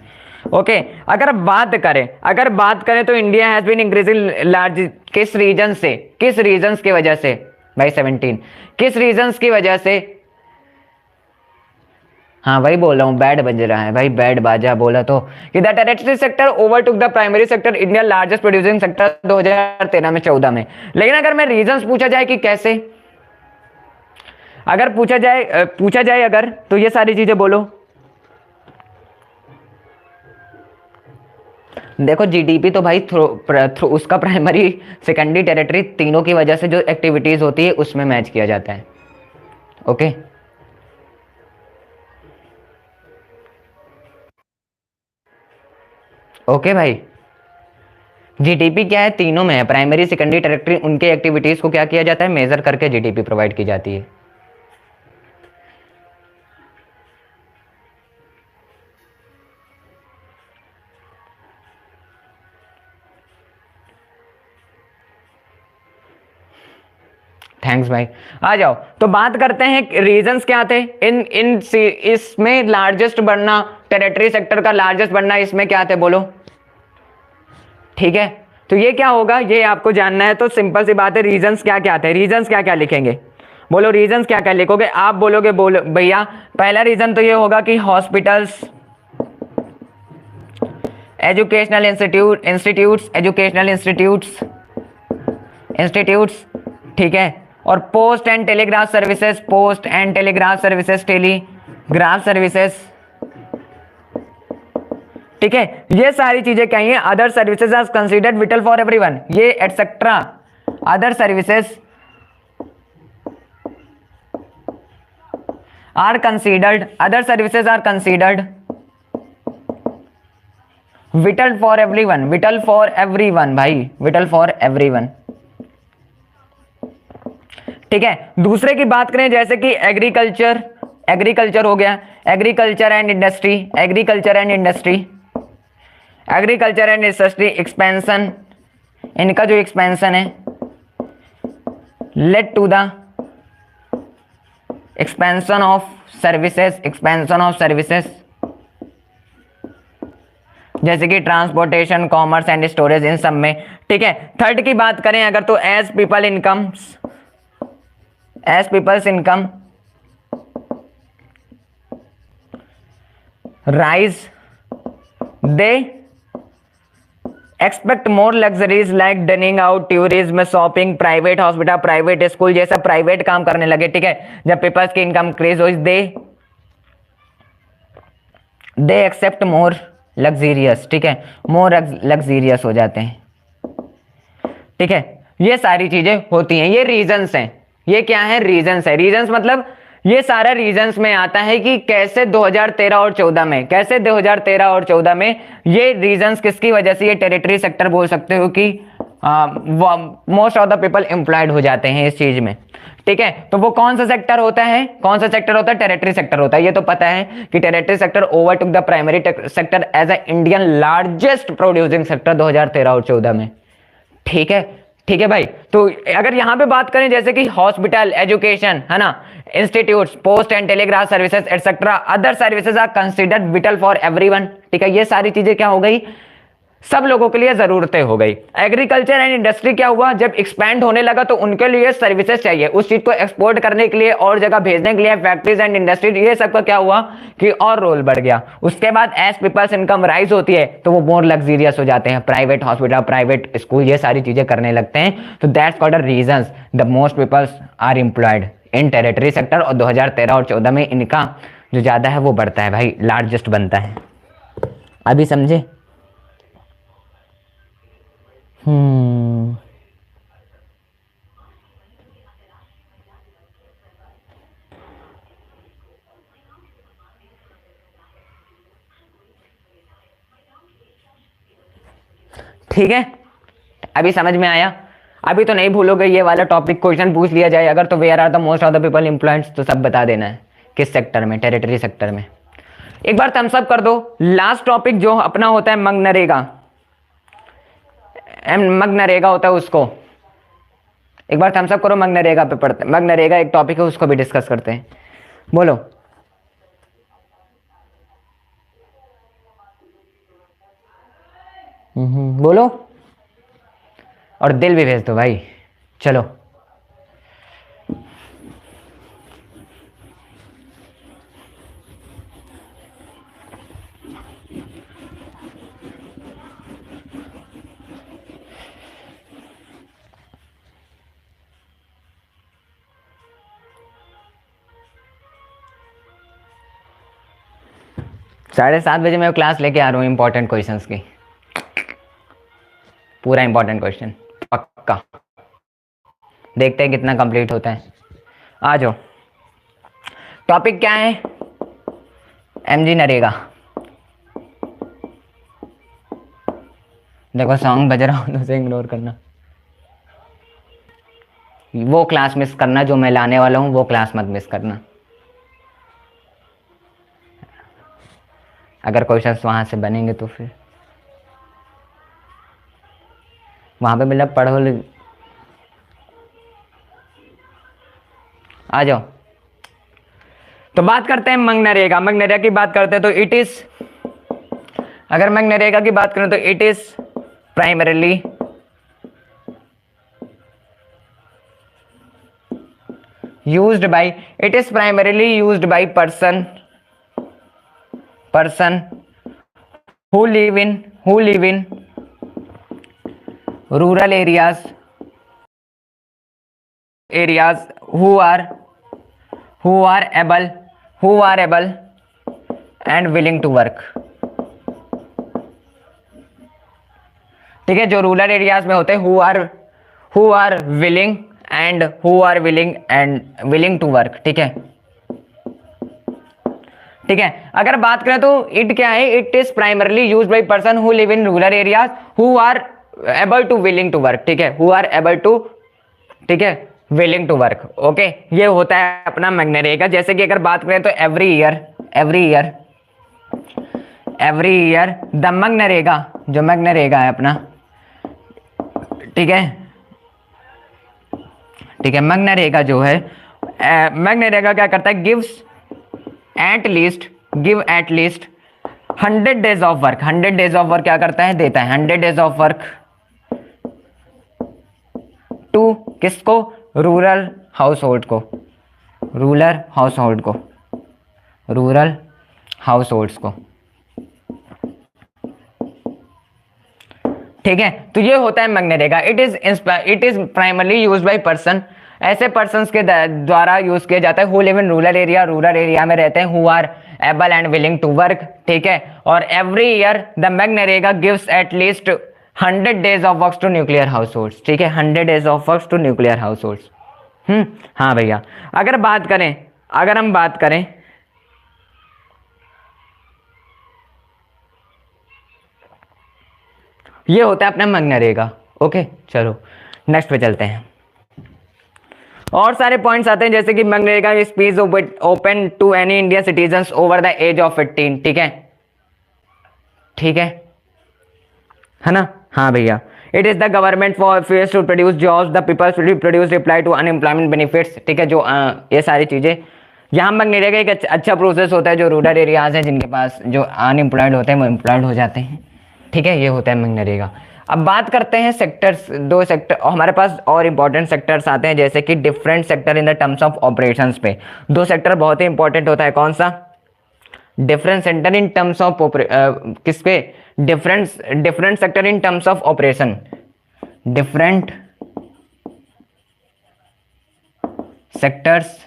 ओके। अगर बात करें तो India has been increasing large, किस रीजन की वजह से भाई 17, किस रीजन्स की वजह से? हाँ वही बोल रहा हूँ, बैड बज रहा है भाई, बैड बाजा बोला तो। कि the territory sector overtook the primary sector, India largest producing sector 2013 में 14 में। लेकिन अगर मैं रीजंस पूछा जाए कि कैसे, अगर पूछा जाए अगर, तो ये सारी चीजें बोलो। देखो जीडीपी तो भाई थ्रू उसका प्राइमरी सेकेंडरी टेरिटरी तीनों की वजह से जो एक्टिविटीज होती है उसमें मैच किया जाता है, ओके। ओके भाई, जीडीपी क्या है, तीनों में है, प्राइमरी सेकेंडरी टेरिटरी, उनके एक्टिविटीज को क्या किया जाता है, मेजर करके जीडीपी प्रोवाइड की जाती है। थैंक्स भाई। आ जाओ, तो बात करते हैं रीजंस क्या थे इसमें लार्जेस्ट बनना, टेरिटरी सेक्टर का लार्जेस्ट बनना, इसमें क्या थे बोलो, ठीक है। तो ये क्या होगा, ये आपको जानना है, तो सिंपल सी बात है, रीजंस क्या क्या थे, रीजंस क्या क्या लिखेंगे बोलो, रीजंस क्या क्या लिखोगे आप? बोलोगे बोलो भैया, पहला रीजन तो ये होगा कि हॉस्पिटल्स, एजुकेशनल इंस्टीट्यूट्स, ठीक है। और post and telegraph services, post and telegraph services, telegraph services, ठीक है। ये सारी चीजें क्या है, other services are considered vital for everyone, ये etcetera other services are considered, other services are considered vital for everyone, vital for everyone भाई, vital for everyone, ठीक है। दूसरे की बात करें जैसे कि एग्रीकल्चर, एग्रीकल्चर हो गया, agriculture and industry, agriculture and industry, agriculture and industry expansion, इनका जो एक्सपेंशन है led to the expansion of services, expansion of services, जैसे कि ट्रांसपोर्टेशन, कॉमर्स एंड स्टोरेज, इन सब में, ठीक है। थर्ड की बात करें अगर तो as people incomes, as peoples income rise they expect more luxuries like dining out, tourism, shopping, private hospital, private school, जैसा प्राइवेट काम करने लगे, ठीक है। जब पीपल्स की इनकम इंक्रीज हो, दे एक्सेप्ट मोर लग्जीरियस, ठीक है, मोर लग्जीरियस हो जाते हैं, ठीक है। ये सारी चीजें होती हैं, ये रीजंस हैं, ये क्या है, रीजंस है। रीजंस मतलब ये सारा रीजंस में आता है कि कैसे 2013 और 14 में, कैसे 2013 और 14 में ये रीजंस किसकी वजह से ये टेरिटरी सेक्टर बोल सकते हो कि most of the people employed हो जाते हैं इस चीज में, ठीक है। तो वो कौन सा सेक्टर होता है, कौन सा सेक्टर होता है, टेरिटरी सेक्टर होता है। ये तो पता है कि territory sector overtook the primary sector as a Indian largest producing sector 2013 और 14 में, ठीक है, ठीक है भाई। तो अगर यहां पे बात करें जैसे कि हॉस्पिटल, एजुकेशन, है ना, institutes, post and telegraph services etcetera other services are considered vital for everyone, ठीक है। ये सारी चीजें क्या हो गई, सब लोगों के लिए जरूरतें हो गई। एग्रीकल्चर एंड इंडस्ट्री क्या हुआ, जब एक्सपैंड होने लगा तो उनके लिए सर्विसेज चाहिए, उस चीज को एक्सपोर्ट करने के लिए और जगह भेजने के लिए, फैक्ट्रीज एंड इंडस्ट्री, ये सबका क्या हुआ कि और रोल बढ़ गया। उसके बाद एज पीपल्स इनकम राइज होती है तो वो मोर लग्जीरियस हो जाते हैं, प्राइवेट हॉस्पिटल, प्राइवेट स्कूल, ये सारी चीजें करने लगते हैं। तो that's called the reasons the most peoples are employed in territory sector, और 2013 और 14 में इनका जो ज्यादा है वो बढ़ता है भाई, लार्जेस्ट बनता है। अभी समझे? ठीक है, अभी समझ में आया? अभी तो नहीं भूलोगे ये वाला टॉपिक, क्वेश्चन पूछ लिया जाए अगर तो where are the most of the people employed, तो सब बता देना है किस सेक्टर में, टेरिटरी सेक्टर में। एक बार थम्स अप कर दो। लास्ट टॉपिक जो अपना होता है मनरेगा, मनरेगा होता है, उसको एक बार थम्स अप करो। मनरेगा पे पढ़ते, मनरेगा एक टॉपिक है, उसको भी डिस्कस करते हैं। बोलो। बोलो, और दिल भी भेज दो भाई। चलो, साढ़े 7 बजे मैं क्लास लेके आ रहा हूँ इंपॉर्टेंट क्वेश्चंस की, पूरा इंपॉर्टेंट क्वेश्चन पक्का। देखते हैं कितना कंप्लीट होता है। आ जाओ। टॉपिक क्या है? एमजी नरेगा। देखो सॉन्ग बज रहा हो तो उसे इग्नोर करना, वो क्लास मिस करना जो मैं लाने वाला हूँ, वो क्लास मत मिस करना। अगर क्वेश्चंस वहां से बनेंगे तो फिर वहां पे मतलब पढ़ो। आ जाओ। तो बात करते हैं मनरेगा। मनरेगा की बात करते हैं तो इट इज, अगर मनरेगा की बात करें तो it is primarily used by, it is primarily used by person who live in rural areas areas who are able and willing to work। ठीक है, जो रूरल एरियाज में होते हैं who are willing to work. ठीक है, ठीक है। अगर बात करें तो इट क्या है, it is primarily used by person who live in rural areas who are able to willing to work. ठीक है, हु आर एबल टू, ठीक है, विलिंग टू वर्क। ओके, ये होता है अपना मनरेगा। जैसे कि अगर बात करें तो एवरी ईयर द मनरेगा, जो मनरेगा है अपना, ठीक है, ठीक है, मनरेगा जो है, मनरेगा क्या करता है, give at least 100 days of work. 100 days of work क्या करता है, देता है 100 डेज ऑफ वर्क टू किसको, रूरल हाउस होल्ड्स को। ठीक है, तो ये होता है MNREGA. It is primarily used by person, ऐसे पर्सन्स के द्वारा यूज किया जाता है who live in rural area में रहते हैं, who are able and willing to work. ठीक है, और every year the MNREGA gives at least 100 days of work to nuclear households. ठीक है, 100 days of work to nuclear households. हाँ भैया, अगर हम बात करें ये होता है अपना मनरेगा। ओके, चलो नेक्स्ट पे चलते हैं। और सारे पॉइंट्स आते हैं, जैसे कि MNREGA speech open to any India citizen over the age of 18। ठीक है, ठीक है ना। हाँ भैया, it is the government for face to produce jobs, the peoples will produce reply to unemployment benefits. ठीक है, जो ये सारी चीजें, यहाँ मनरेगा एक अच्छा प्रोसेस होता है। जो रूरल एरियाज हैं जिनके पास जो अनएम्प्लॉयड होते हैं वो एम्प्लॉयड हो जाते हैं। ठीक है, ये होता है मनरेगा। अब बात करते हैं सेक्टर्स, 2 सेक्टर हमारे पास और इंपॉर्टेंट सेक्टर्स आते हैं, जैसे कि different sector in the terms of operations पे 2 सेक्टर बहुत ही इंपॉर्टेंट होता है। कौन सा, different sector in terms of किस पे, different sector in terms of operation, different sectors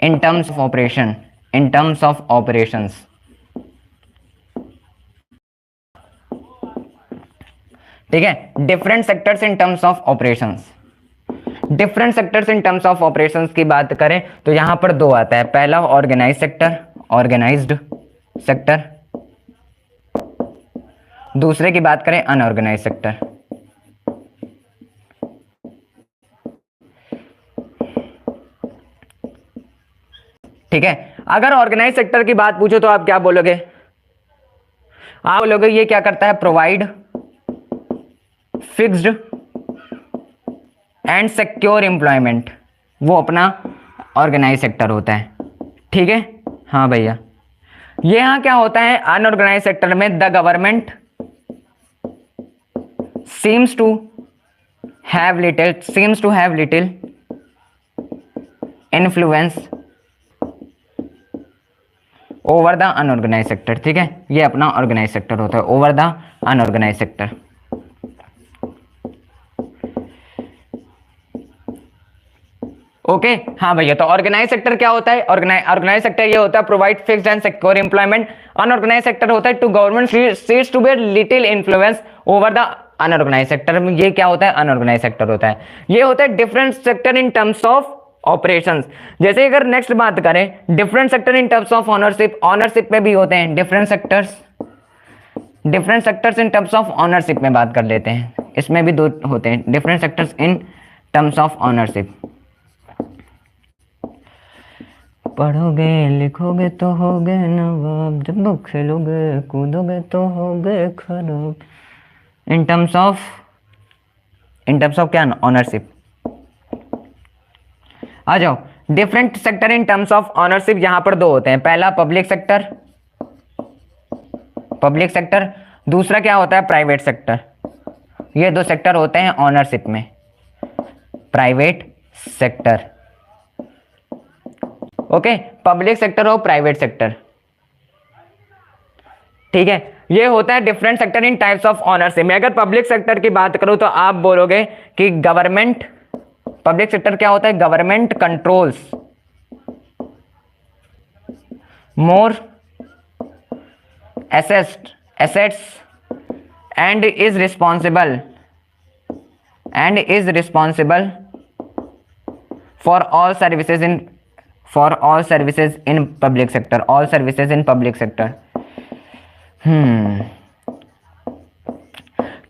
in terms of operations. ठीक है, different sectors in terms of operations. Different sectors in terms of operations की बात करें तो यहां पर 2 आता है। पहला ऑर्गेनाइज्ड सेक्टर, दूसरे की बात करें अनऑर्गेनाइज्ड सेक्टर। ठीक है, अगर ऑर्गेनाइज सेक्टर की बात पूछो तो आप क्या बोलोगे, आप बोलोगे ये क्या करता है, provide fixed and secure employment, वो अपना ऑर्गेनाइज सेक्टर होता है। ठीक है, हाँ भैया, ये यहां क्या होता है, अनऑर्गेनाइज सेक्टर में the government seems to have little influence over the unorganized sector। ठीक है, ये अपना ऑर्गेनाइज सेक्टर होता है, over the unorganise sector. Okay, हाँ भैया, तो ऑर्गेनाइज सेक्टर क्या होता है, ऑर्गेनाइज सेक्टर ये होता है provide fixed and secure employment. Unorganise sector होता है to government sees to be little influence over the unorganise sector. में ये क्या होता है, अनऑर्गेनाइज सेक्टर होता है। ये होता है different sector in terms of operations. जैसे अगर नेक्स्ट बात करें different sector in terms of ownership में भी होते हैं different sectors in terms of ownership में बात कर लेते हैं, इसमें भी 2 होते हैं, different sectors in terms of ownership. पढ़ोगे लिखोगे तो होगे नवाब, जब खेलोगे कूदोगे तो होगे खराब। इन टर्म्स ऑफ क्या, ऑनरशिप। आ जाओ, different sector in terms of ownership यहां पर 2 होते हैं। पहला पब्लिक सेक्टर, दूसरा क्या होता है, प्राइवेट सेक्टर। ये 2 सेक्टर होते हैं ऑनरशिप में, private sector. Okay, public sector और प्राइवेट सेक्टर। ठीक है, ये होता है different sector in types of ownership में। अगर पब्लिक सेक्टर की बात करूं तो आप बोलोगे कि गवर्नमेंट पब्लिक सेक्टर क्या होता है? Government controls more assets and is responsible for all services in public sector, all services in public sector.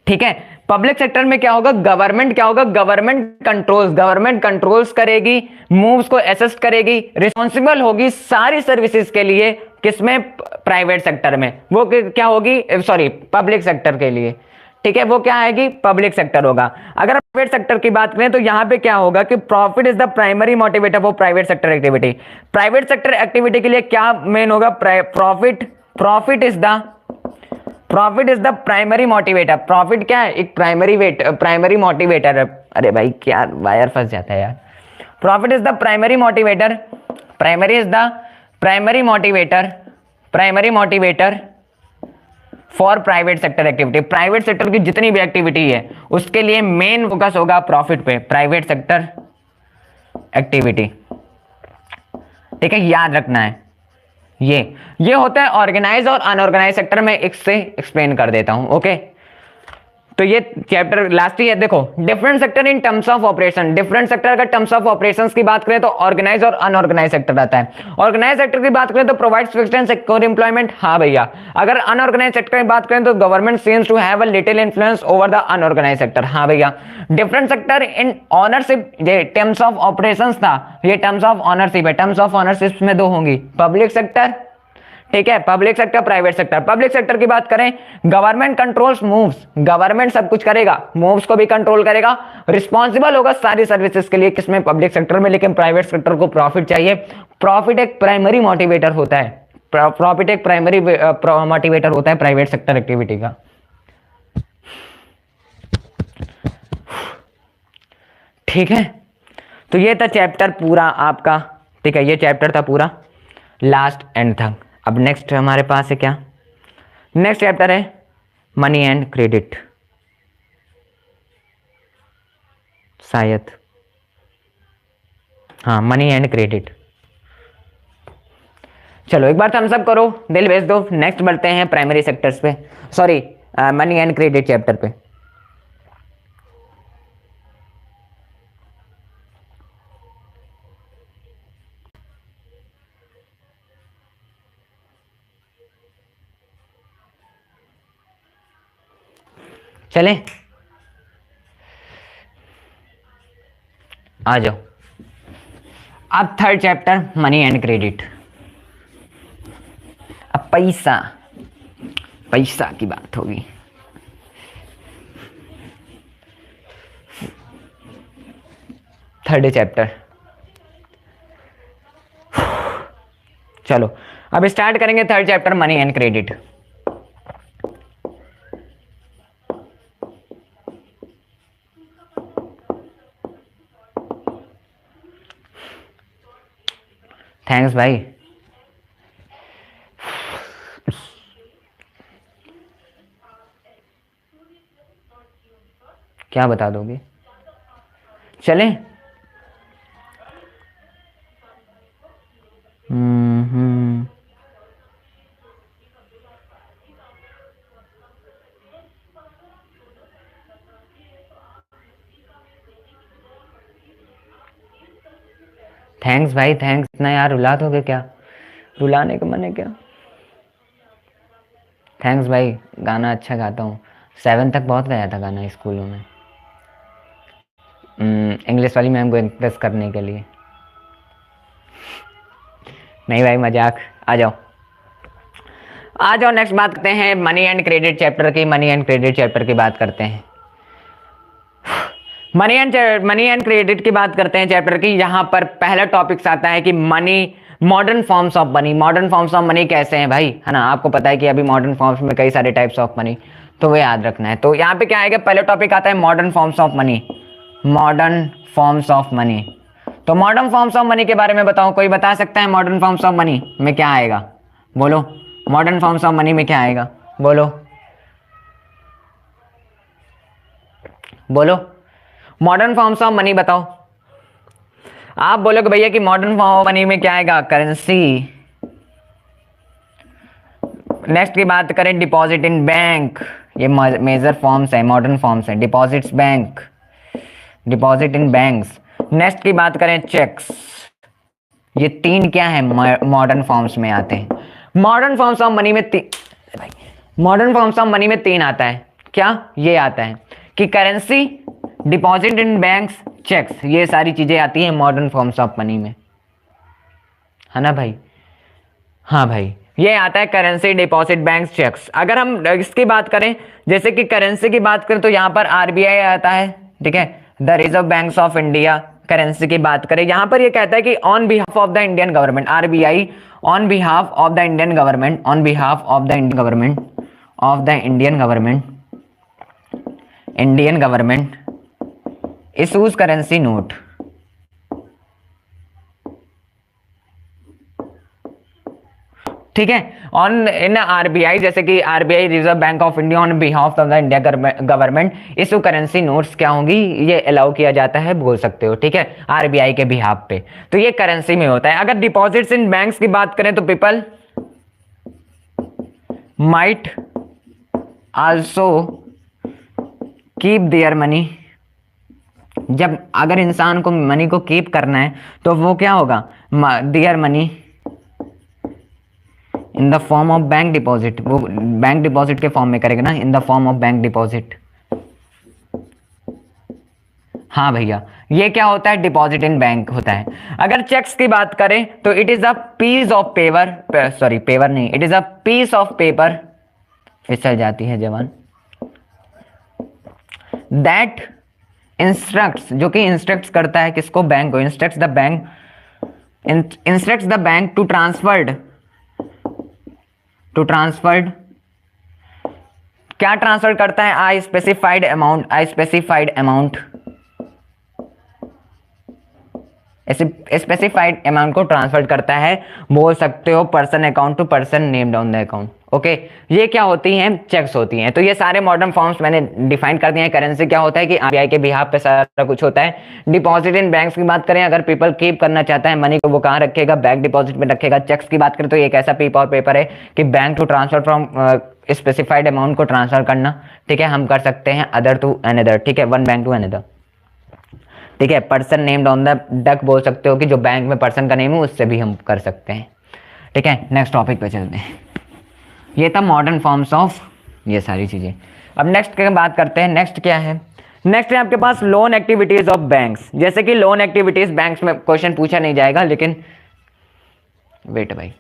ठीक है, पब्लिक सेक्टर में क्या होगा? गवर्नमेंट क्या होगा? गवर्नमेंट कंट्रोल्स करेगी, मूव्स को असिस्ट करेगी, रिस्पॉन्सिबल होगी सारी सर्विसेज के लिए। किसमें? प्राइवेट सेक्टर में। वो क्या होगी? सॉरी, पब्लिक सेक्टर के लिए। ठीक है, वो क्या आएगी? पब्लिक सेक्टर होगा। अगर प्राइवेट सेक्टर की बात करें तो यहां पे क्या होगा कि profit is the primary motivator for private sector activity. Private sector activity के लिए क्या मेन होगा? Profit is the primary motivator. Profit क्या है? एक प्राइमरी मोटिवेटर है। अरे भाई क्या वायर फंस जाता है यार। Profit is the primary motivator for private sector activity. Private sector की जितनी भी एक्टिविटी है उसके लिए मेन फोकस होगा प्रॉफिट पे, प्राइवेट सेक्टर एक्टिविटी। ठीक है, याद रखना है। ये होता है ऑर्गेनाइज और अनऑर्गेनाइज सेक्टर में। एक से एक्सप्लेन कर देता हूं। ओके, तो ये चैप्टर लास्ट ही है। देखो, different sector in terms of operation. Different sector का टर्म्स ऑफ ऑपरेशंस की बात करें तो ऑर्गेनाइज और अनऑर्गेनाइज सेक्टर आता है। ऑर्गेनाइज सेक्टर की बात करें तो provides fixed and secure employment. हाँ भैया। अगर अनऑर्गेनाइज सेक्टर की बात करें तो government seems to have a little influence over the unorganise sector. हाँ भैया। डिफरेंट सेक्टर इन ऑनरशिप, ये टर्म्स ऑफ ऑपरेशंस था, ये टर्म्स ऑफ ऑनरशिप है। टर्म्स ऑफ ऑनरशिप में दो होंगी, पब्लिक सेक्टर, ठीक है, public sector, private sector. Public sector की बात करें, गवर्नमेंट कंट्रोल्स मूव्स, गवर्नमेंट सब कुछ करेगा, मूव्स को भी कंट्रोल करेगा, रिस्पॉन्सिबल होगा सारी सर्विसेज के लिए। किसमें? पब्लिक सेक्टर में। लेकिन प्राइवेट सेक्टर को प्रॉफिट चाहिए। प्रॉफिट एक प्राइमरी मोटिवेटर होता है। प्रॉफिट एक प्राइमरी मोटिवेटर होता है प्राइवेट सेक्टर एक्टिविटी का। ठीक है, तो ये था चैप्टर पूरा आपका। ठीक है, ये चैप्टर था पूरा लास्ट एंड तक। अब नेक्स्ट हमारे पास है क्या? नेक्स्ट चैप्टर है मनी एंड क्रेडिट, शायद। हाँ, मनी एंड क्रेडिट। चलो एक बार थम्स अप करो, दिल भेज दो। नेक्स्ट बढ़ते हैं प्राइमरी सेक्टर्स पे, sorry money and credit chapter पे। चले आ जाओ। अब third chapter money and credit. अब पैसा की बात होगी। Third chapter. चलो अब स्टार्ट करेंगे third chapter money and credit. Thanks भाई। क्या बता दोगे? चलें? थैंक्स भाई, थैंक्स। इतना यार रुला दोगे क्या? रुलाने का मन है क्या? थैंक्स भाई। गाना अच्छा गाता हूँ, 7 तक बहुत गाया था गाना स्कूलों में, इंग्लिश वाली मैम को इम्प्रेस करने के लिए। नहीं भाई, मजाक। आ जाओ आ जाओ, नेक्स्ट बात करते हैं मनी एंड क्रेडिट चैप्टर की। मनी एंड क्रेडिट चैप्टर की बात करते हैं। मनी एंड क्रेडिट की बात करते हैं चैप्टर की। यहां पर पहला टॉपिक्स आता है कि money, modern forms of money. Modern forms of money कैसे हैं भाई, है ना? आपको पता है कि अभी मॉडर्न फॉर्म्स में कई सारे टाइप्स ऑफ मनी, तो वो याद रखना है। तो यहाँ पे क्या आएगा? पहला टॉपिक आता है modern forms of money. Modern forms of money. तो मॉडर्न फॉर्म्स ऑफ मनी के बारे में बताओ, कोई बता सकता है मॉडर्न फॉर्म्स ऑफ मनी में क्या आएगा? बोलो, मॉडर्न फॉर्म्स ऑफ मनी में क्या आएगा? बोलो बोलो, मॉडर्न फॉर्म्स ऑफ मनी बताओ। आप बोलोगे भैया कि मॉडर्न फॉर्म ऑफ मनी में क्या आएगा, करेंसी। नेक्स्ट की बात करें डिपॉजिट इन बैंक, ये मेजर फॉर्म्स है, मॉडर्न फॉर्म्स है, deposits bank, deposit in banks. Next की बात करें चेक्स, ये तीन क्या है, मॉडर्न फॉर्म्स में आते हैं। मॉडर्न फॉर्म्स ऑफ मनी में मॉडर्न फॉर्म्स ऑफ मनी में तीन आता है, क्या ये आता है कि currency, deposit in banks, cheques, ये सारी चीजें आती हैं मॉडर्न फॉर्म्स ऑफ मनी में, है ना भाई। हाँ भाई, ये आता है करेंसी, डिपॉजिट, बैंक्स, चेक्स। अगर हम इसकी बात करें, जैसे कि करेंसी की बात करें तो यहाँ पर आरबीआई आता है, ठीक है, the reserve banks of India. Currency की बात करें, यहाँ पर ये कहता है कि on behalf of the Indian government, RBI on behalf of the Indian government, on behalf of the Indian government, of the Indian government, Indian government issues currency note. ठीक है, ऑन इन आरबीआई, जैसे कि RBI reserve bank of India on behalf of the India government issue currency notes क्या होंगी, ये allow किया जाता है, बोल सकते हो, ठीक है, आरबीआई के बिहाफ पे। तो ये करेंसी में होता है। अगर डिपॉजिट्स इन बैंक्स की बात करें तो people might also keep their money, जब अगर इंसान को मनी को कीप करना है तो वो क्या होगा, their money in the form of bank deposit, वो बैंक डिपॉजिट के फॉर्म में करेगा ना, in the form of bank deposit. हाँ भैया, ये क्या होता है, डिपॉजिट इन बैंक होता है। अगर चेक्स की बात करें तो it is a piece of paper, sorry paper नहीं, it is a piece of paper, फिसल जाती है जवान, दैट इंस्ट्रक्ट्स, जो कि इंस्ट्रक्ट करता है किसको, बैंक को, instructs the bank, instructs the bank to transferred, to transferred, क्या ट्रांसफर करता है, I specified amount, I specified amount, specified amount को ट्रांसफर करता है, बोल सकते हो person account to person named on the account. Okay, ये क्या होती हैं, चेक्स होती हैं। तो ये सारे मॉडर्न फॉर्म्स मैंने डिफाइन कर दिए हैं। करेंसी क्या होता है कि आरबीआई के बिहाफ पे सारा कुछ होता है। डिपॉजिट इन बैंक्स की बात करें, अगर पीपल कीप करना चाहता है मनी को, वो कहाँ रखेगा, बैंक डिपॉजिट में रखेगा। चेक्स की बात करें तो एक ऐसा पेपर है कि bank to transfer from specified amount को ट्रांसफर करना, ठीक है, हम कर सकते हैं अदर टू अनदर, ठीक है, वन बैंक टू अनदर, ठीक है, person named on the duck बोल सकते हो कि जो बैंक में पर्सन का नेम है उससे भी हम कर सकते हैं, ठीक है। नेक्स्ट टॉपिक पे चलते हैं। ये था मॉडर्न फॉर्म्स ऑफ ये सारी चीजें। अब नेक्स्ट की बात करते हैं। नेक्स्ट क्या है, नेक्स्ट है आपके पास लोन एक्टिविटीज ऑफ बैंक्स। जैसे कि लोन एक्टिविटीज बैंक्स में क्वेश्चन पूछा नहीं जाएगा, लेकिन वेट भाई,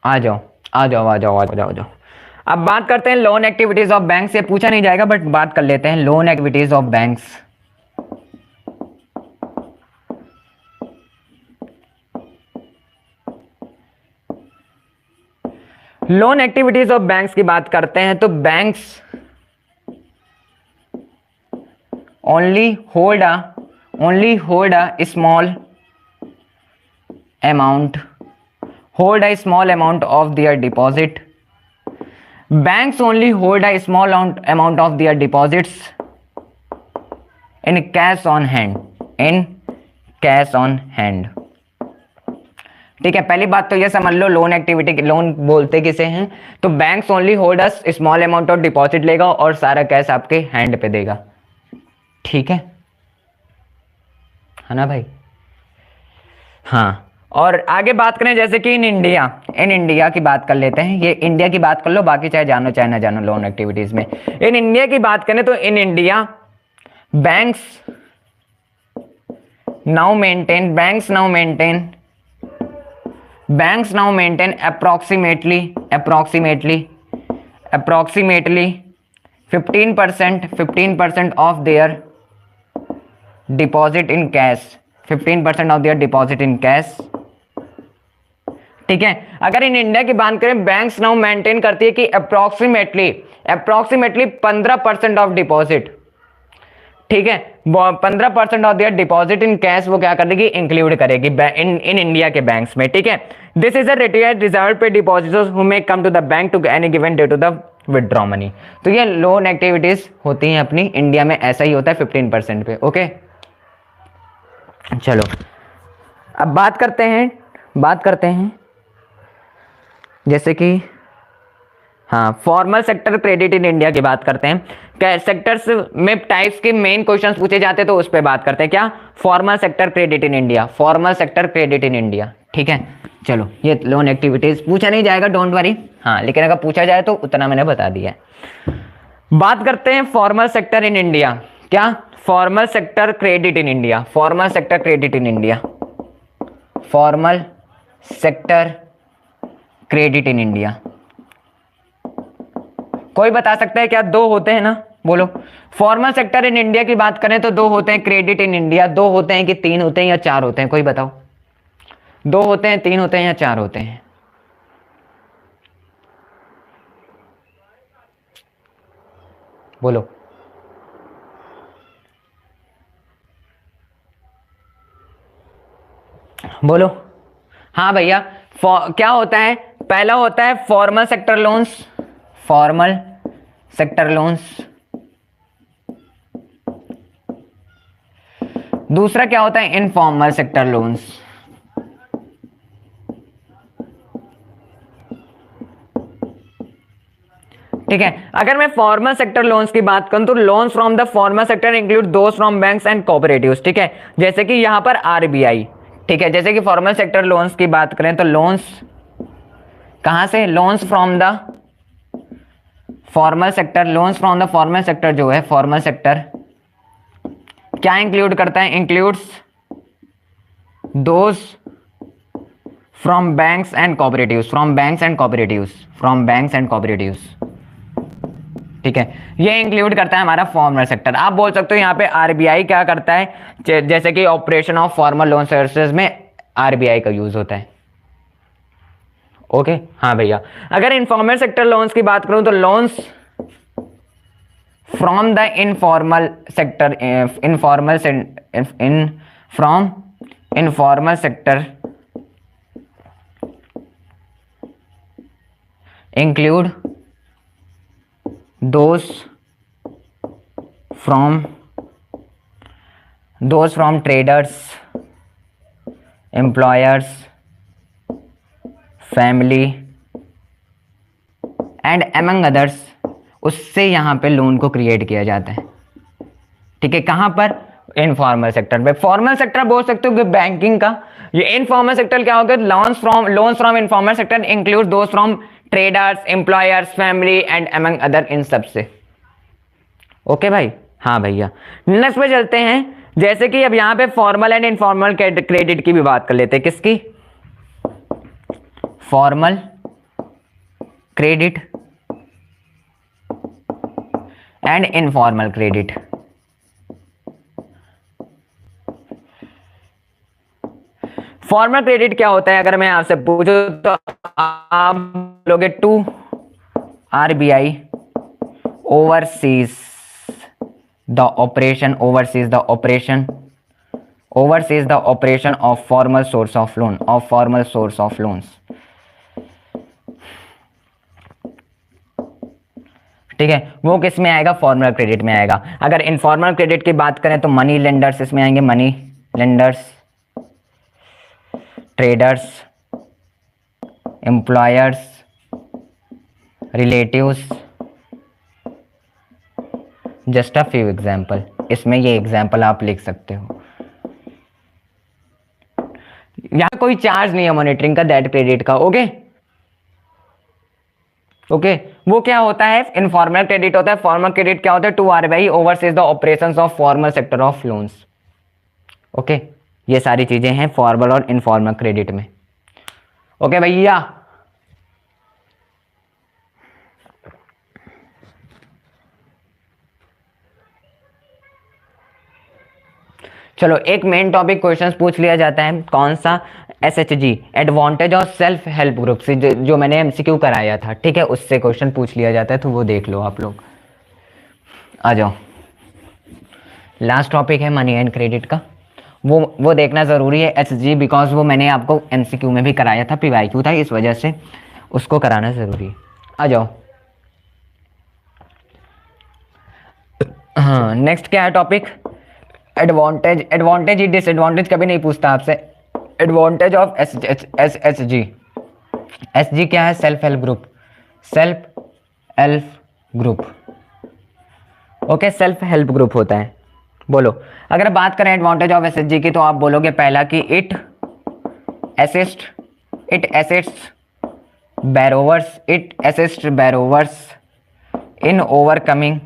आ जाओ आ जाओ आ जाओ आ जाओ आ जाओ। अब बात करते हैं लोन एक्टिविटीज ऑफ बैंक्स। ये पूछा नहीं जाएगा बट बात कर लेते हैं loan activities of banks. Loan activities of banks की बात करते हैं तो banks only hold a small amount, hold a small amount of their deposit. Banks only hold a small amount of their deposits in cash on hand, in cash on hand. ठीक है, पहली बात तो ये समझ लो, लोन एक्टिविटी, लोन बोलते किसे हैं, तो banks only hold a small amount of deposit लेगा और सारा कैश आपके हैंड पे देगा, ठीक है ना भाई। हाँ, और आगे बात करें जैसे कि इन इंडिया की बात कर लेते हैं। ये इंडिया की बात कर लो, बाकी चाहे जानो चाहे ना जानो लोन एक्टिविटीज में। इन इंडिया की बात करें तो in India banks now maintain approximately 15% of their deposit in cash, 15% of their deposit in cash, ठीक है। अगर इन इंडिया की बात करें, बैंक्स नाउ मेंटेन करती है कि अप्रोक्सीमेटली 15% ऑफ डिपॉजिट, ठीक है, 15% of their deposit in cash वो क्या करेगी, इंक्लूड करेगी इन इंडिया के बैंक्स में। ठीक है, this is a retired reserve pay depositors who may come to the bank to any given day to the withdraw money. तो ये लोन एक्टिविटीज होती हैं अपनी इंडिया में, ऐसा ही होता है 15% पे। ओके, चलो अब बात करते हैं जैसे कि हाँ, formal sector credit in India की बात करते हैं। सेक्टर्स में टाइप्स के मेन क्वेश्चंस पूछे जाते हैं तो उस पर बात करते हैं। क्या, formal sector credit in India, formal sector credit in India. ठीक है, चलो ये लोन एक्टिविटीज पूछा नहीं जाएगा, डोंट वरी। हाँ, लेकिन अगर पूछा जाए तो उतना मैंने बता दिया है। बात करते हैं फॉर्मल सेक्टर इन इंडिया। क्या, formal sector credit in India, formal sector credit in India, formal sector credit in India. कोई बता सकता है क्या, दो होते हैं ना, बोलो। फॉर्मल सेक्टर इन इंडिया की बात करें तो दो होते हैं क्रेडिट इन इंडिया, दो होते हैं कि तीन होते हैं या चार होते हैं, कोई बताओ। दो होते हैं, तीन होते हैं या चार होते हैं? बोलो। बोलो। हाँ भैया, क्या होता है, पहला होता है formal sector loans, formal sector loans. दूसरा क्या होता है, इनफॉर्मल सेक्टर लोन्स। ठीक है, अगर मैं फॉर्मल सेक्टर लोन्स की बात करूं तो loans from the formal sector include those from banks and cooperatives. ठीक है, जैसे कि यहां पर आरबीआई। ठीक है, जैसे कि फॉर्मल सेक्टर लोन्स की बात करें तो लोन्स कहां से, loans from the formal sector, loans from the formal sector जो है, फॉर्मल सेक्टर क्या इंक्लूड करता है, includes those from banks and cooperatives, from banks and cooperatives, from banks and cooperatives. ठीक है, ये इंक्लूड करता है हमारा फॉर्मल सेक्टर। आप बोल सकते हो यहाँ पे आरबीआई क्या करता है, जैसे कि operation of formal loan services में आरबीआई का यूज होता है। ओके, हाँ भैया। अगर इनफॉर्मल सेक्टर लोन्स की बात करूं तो loans from the informal sector, from informal sector include those from traders, employers, family and among others, उससे यहाँ पे लोन को क्रिएट किया जाता है। ठीक है, कहाँ पर, इनफॉर्मल सेक्टर पे। फॉर्मल सेक्टर बोल सकते हो कि बैंकिंग का। ये इनफॉर्मल सेक्टर क्या होगा, loans from informal sector include those from traders, employers, family and among other, इन सब से। ओके भाई, हाँ भैया। नेक्स्ट पे चलते हैं, जैसे कि अब यहां पे फॉर्मल एंड इनफॉर्मल क्रेडिट की भी बात कर लेते हैं। किसकी, formal credit and informal credit. Formal credit क्या होता है, अगर मैं आपसे पूछूं तो आप बोलोगे to RBI overseas the operation of formal source of loans. ठीक है, वो किस में आएगा, फॉर्मल क्रेडिट में आएगा। अगर इनफॉर्मल क्रेडिट की बात करें तो मनी लेंडर्स इसमें आएंगे, money lenders, traders, employers, relatives, just a few example. इसमें ये एग्जाम्पल आप लिख सकते हो। यहां कोई चार्ज नहीं है मॉनिटरिंग का, दैट क्रेडिट का। ओके ओके, वो क्या होता है, इनफॉर्मल क्रेडिट होता है। फॉर्मल क्रेडिट क्या होता है, to RBI overseas the operations of formal sector of loans. Okay, ये सारी चीजें हैं फॉर्मल और इनफॉर्मल क्रेडिट में। ओके भैया, चलो एक मेन टॉपिक क्वेश्चंस पूछ लिया जाता है, कौन सा, SHG, advantage of self help group से, जो मैंने एमसीक्यू कराया था। ठीक है, उससे क्वेश्चन पूछ लिया जाता है, तो वो देख लो आप लोग। आ जाओ, लास्ट टॉपिक है मनी एंड क्रेडिट का, वो देखना ज़रूरी है HG, बिकॉज वो मैंने आपको MCQ में भी कराया था, PYQ था, इस वजह से उसको कराना ज़रूरी है। आ जाओ। हाँ, नेक्स्ट क्या है टॉपिक? एडवांटेज। एडवांटेज ही डिसएडवांटेज कभी नहीं पूछता आपसे। Advantage of SHG। SG क्या है? Self help group. Self help group, okay, self help group होता है। बोलो, अगर बात करें एडवांटेज ऑफ SHG की, तो आप बोलोगे पहला कि it assist borrowers in overcoming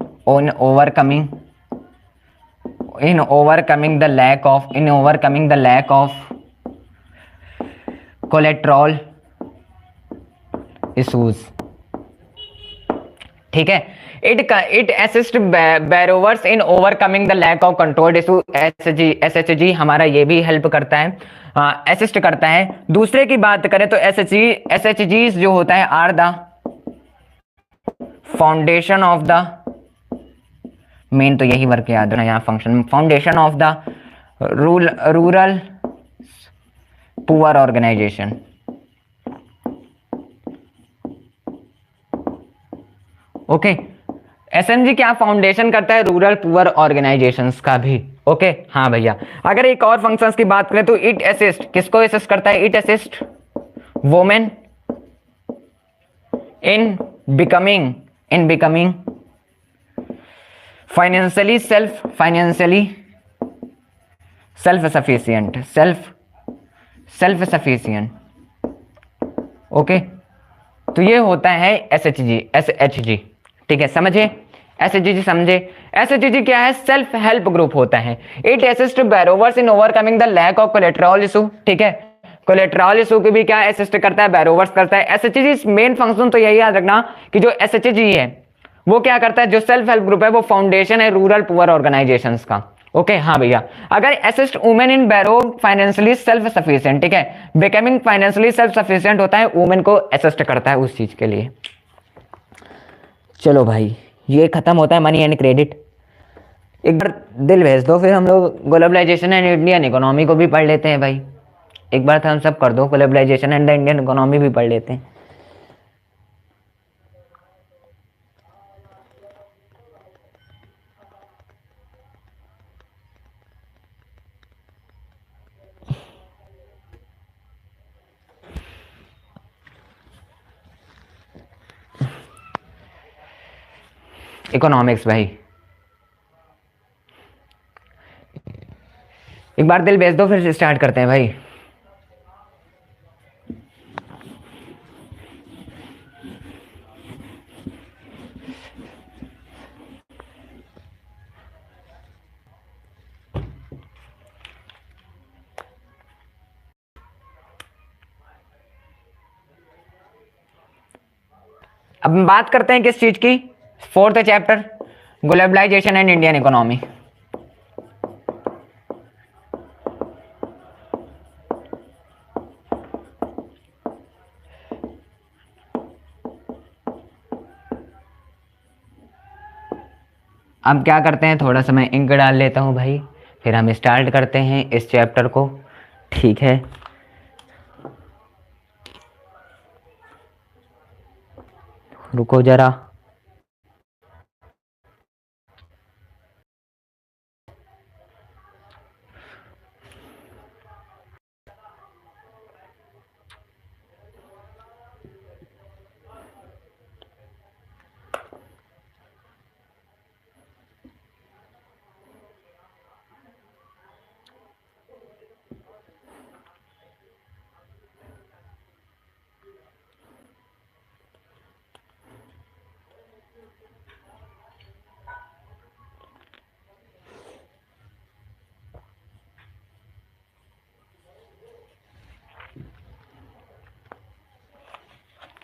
the lack of collateral issues. ठीक है, it assist borrowers in overcoming the lack of control issue. SHG हमारा ये भी हेल्प करता है, असिस्ट करता है। दूसरे की बात करें तो SHG जो होता है are the foundation of the, main तो यही वर्क याद रखना यहाँ, function foundation of the rural poor organisation. Okay, SMG क्या फाउंडेशन करता है? रूरल पुअर ऑर्गेनाइजेशंस का भी। ओके, हाँ भैया। अगर एक और फंक्शंस की बात करें तो इट असिस्ट, किसको असिस्ट करता है? It assist women in becoming financially self sufficient. Okay, तो ये होता है SHG। ठीक है, समझे? SHG समझे? SHG क्या है? सेल्फ हेल्प ग्रुप होता है। It assist borrowers in overcoming the lack of collateral issue. ठीक है, कोलेट्रॉल इशू की भी क्या असिस्ट करता है? बैरोवर्स करता है। SHG मेन फंक्शन तो यही याद रखना कि जो SHG है वो क्या करता है? जो सेल्फ हेल्प ग्रुप है वो फाउंडेशन है रूरल पुअर ऑर्गेनाइजेशंस का। ओके, हाँ भैया। अगर assist women in borrow financially self sufficient, ठीक है, बिकमिंग फाइनेंशियली सेल्फ सफिशिएंट होता है, वुमेन को असिस्ट करता है उस चीज के लिए। चलो भाई, ये खत्म होता है मनी एंड क्रेडिट। एक बार दिल भेज दो, फिर हम लोग ग्लोबलाइजेशन एंड इंडियन इकोनॉमी को भी पढ़ लेते हैं भाई। एक बार हम सब कर दो, ग्लोबलाइजेशन एंड इंडियन इकोनॉमी भी पढ़ लेते हैं। इकोनॉमिक्स भाई, एक बार दिल भेज दो, फिर स्टार्ट करते हैं भाई। अब बात करते हैं किस चीज की? Fourth chapter, globalisation and Indian economy. अब क्या करते हैं, थोड़ा सा मैं इंक डाल लेता हूं भाई, फिर हम स्टार्ट करते हैं इस चैप्टर को। ठीक है, रुको जरा।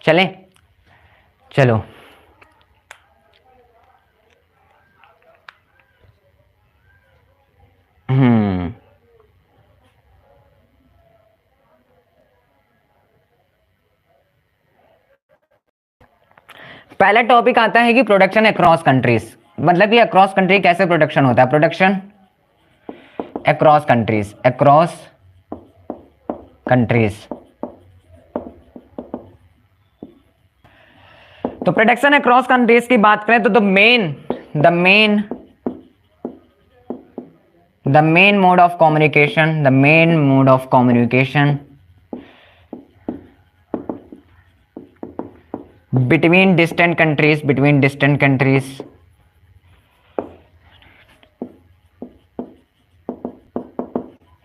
चलें, चलो। पहला टॉपिक आता है कि प्रोडक्शन अक्रॉस कंट्रीज, मतलब कि अक्रॉस कंट्री कैसे प्रोडक्शन होता है। Production across countries, across countries. तो प्रोडक्शन अक्रॉस कंट्रीज की बात करें तो the main mode of communication between distant countries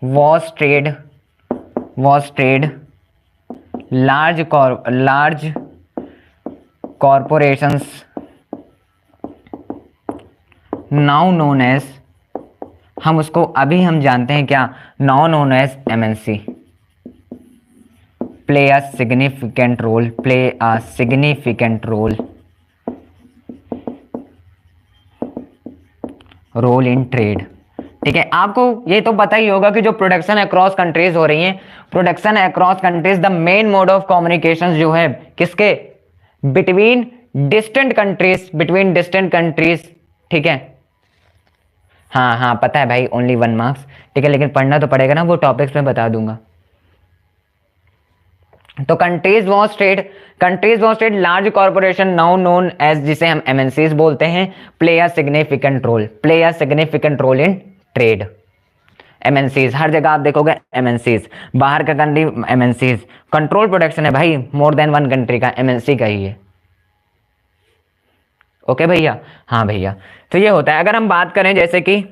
was trade, large corporations now known as, हम उसको अभी हम जानते हैं क्या, now known as MNC, play a significant role in trade। ठीक है, आपको ये तो पता ही होगा कि जो प्रोडक्शन अक्रॉस कंट्रीज हो रही है, production across countries the main mode of communication जो है किसके, बिटवीन डिस्टेंट कंट्रीज। ठीक है, हाँ पता है भाई, ओनली 1 मार्क्स। ठीक है, लेकिन पढ़ना तो पड़ेगा ना, वो टॉपिक्स में बता दूंगा। तो countries was trade large corporation now known as, जिसे हम एमएनसीज बोलते हैं, play a significant role in trade. MNCs हर जगह आप देखोगे, एमएनसीज बाहर का कंट्री, एमएनसीज कंट्रोल प्रोडक्शन है भाई, मोर देन 1 कंट्री का एमएनसी का ही है। ओके भैया, हाँ भैया। तो ये होता है। अगर हम बात करें जैसे कि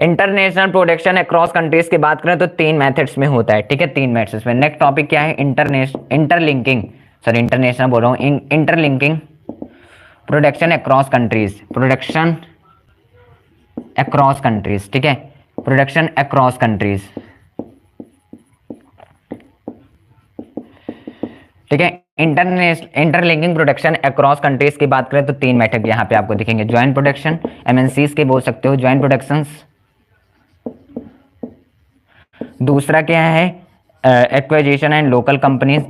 इंटरनेशनल प्रोडक्शन अक्रॉस कंट्रीज की बात करें तो 3 मेथड्स में होता है। ठीक है, 3 मेथड्स में। नेक्स्ट टॉपिक क्या है, इंटरलिंकिंग प्रोडक्शन अक्रॉस कंट्रीज, ठीक है, प्रोडक्शन अक्रॉस कंट्रीज। ठीक है, इंटरलिंकिंग प्रोडक्शन अक्रॉस कंट्रीज की बात करें तो 3 मेथड यहाँ पे आपको दिखेंगे। ज्वाइंट प्रोडक्शन, एमएनसीज के बोल सकते हो ज्वाइंट प्रोडक्शंस। दूसरा क्या है, एक्विजिशन एंड लोकल कंपनीज।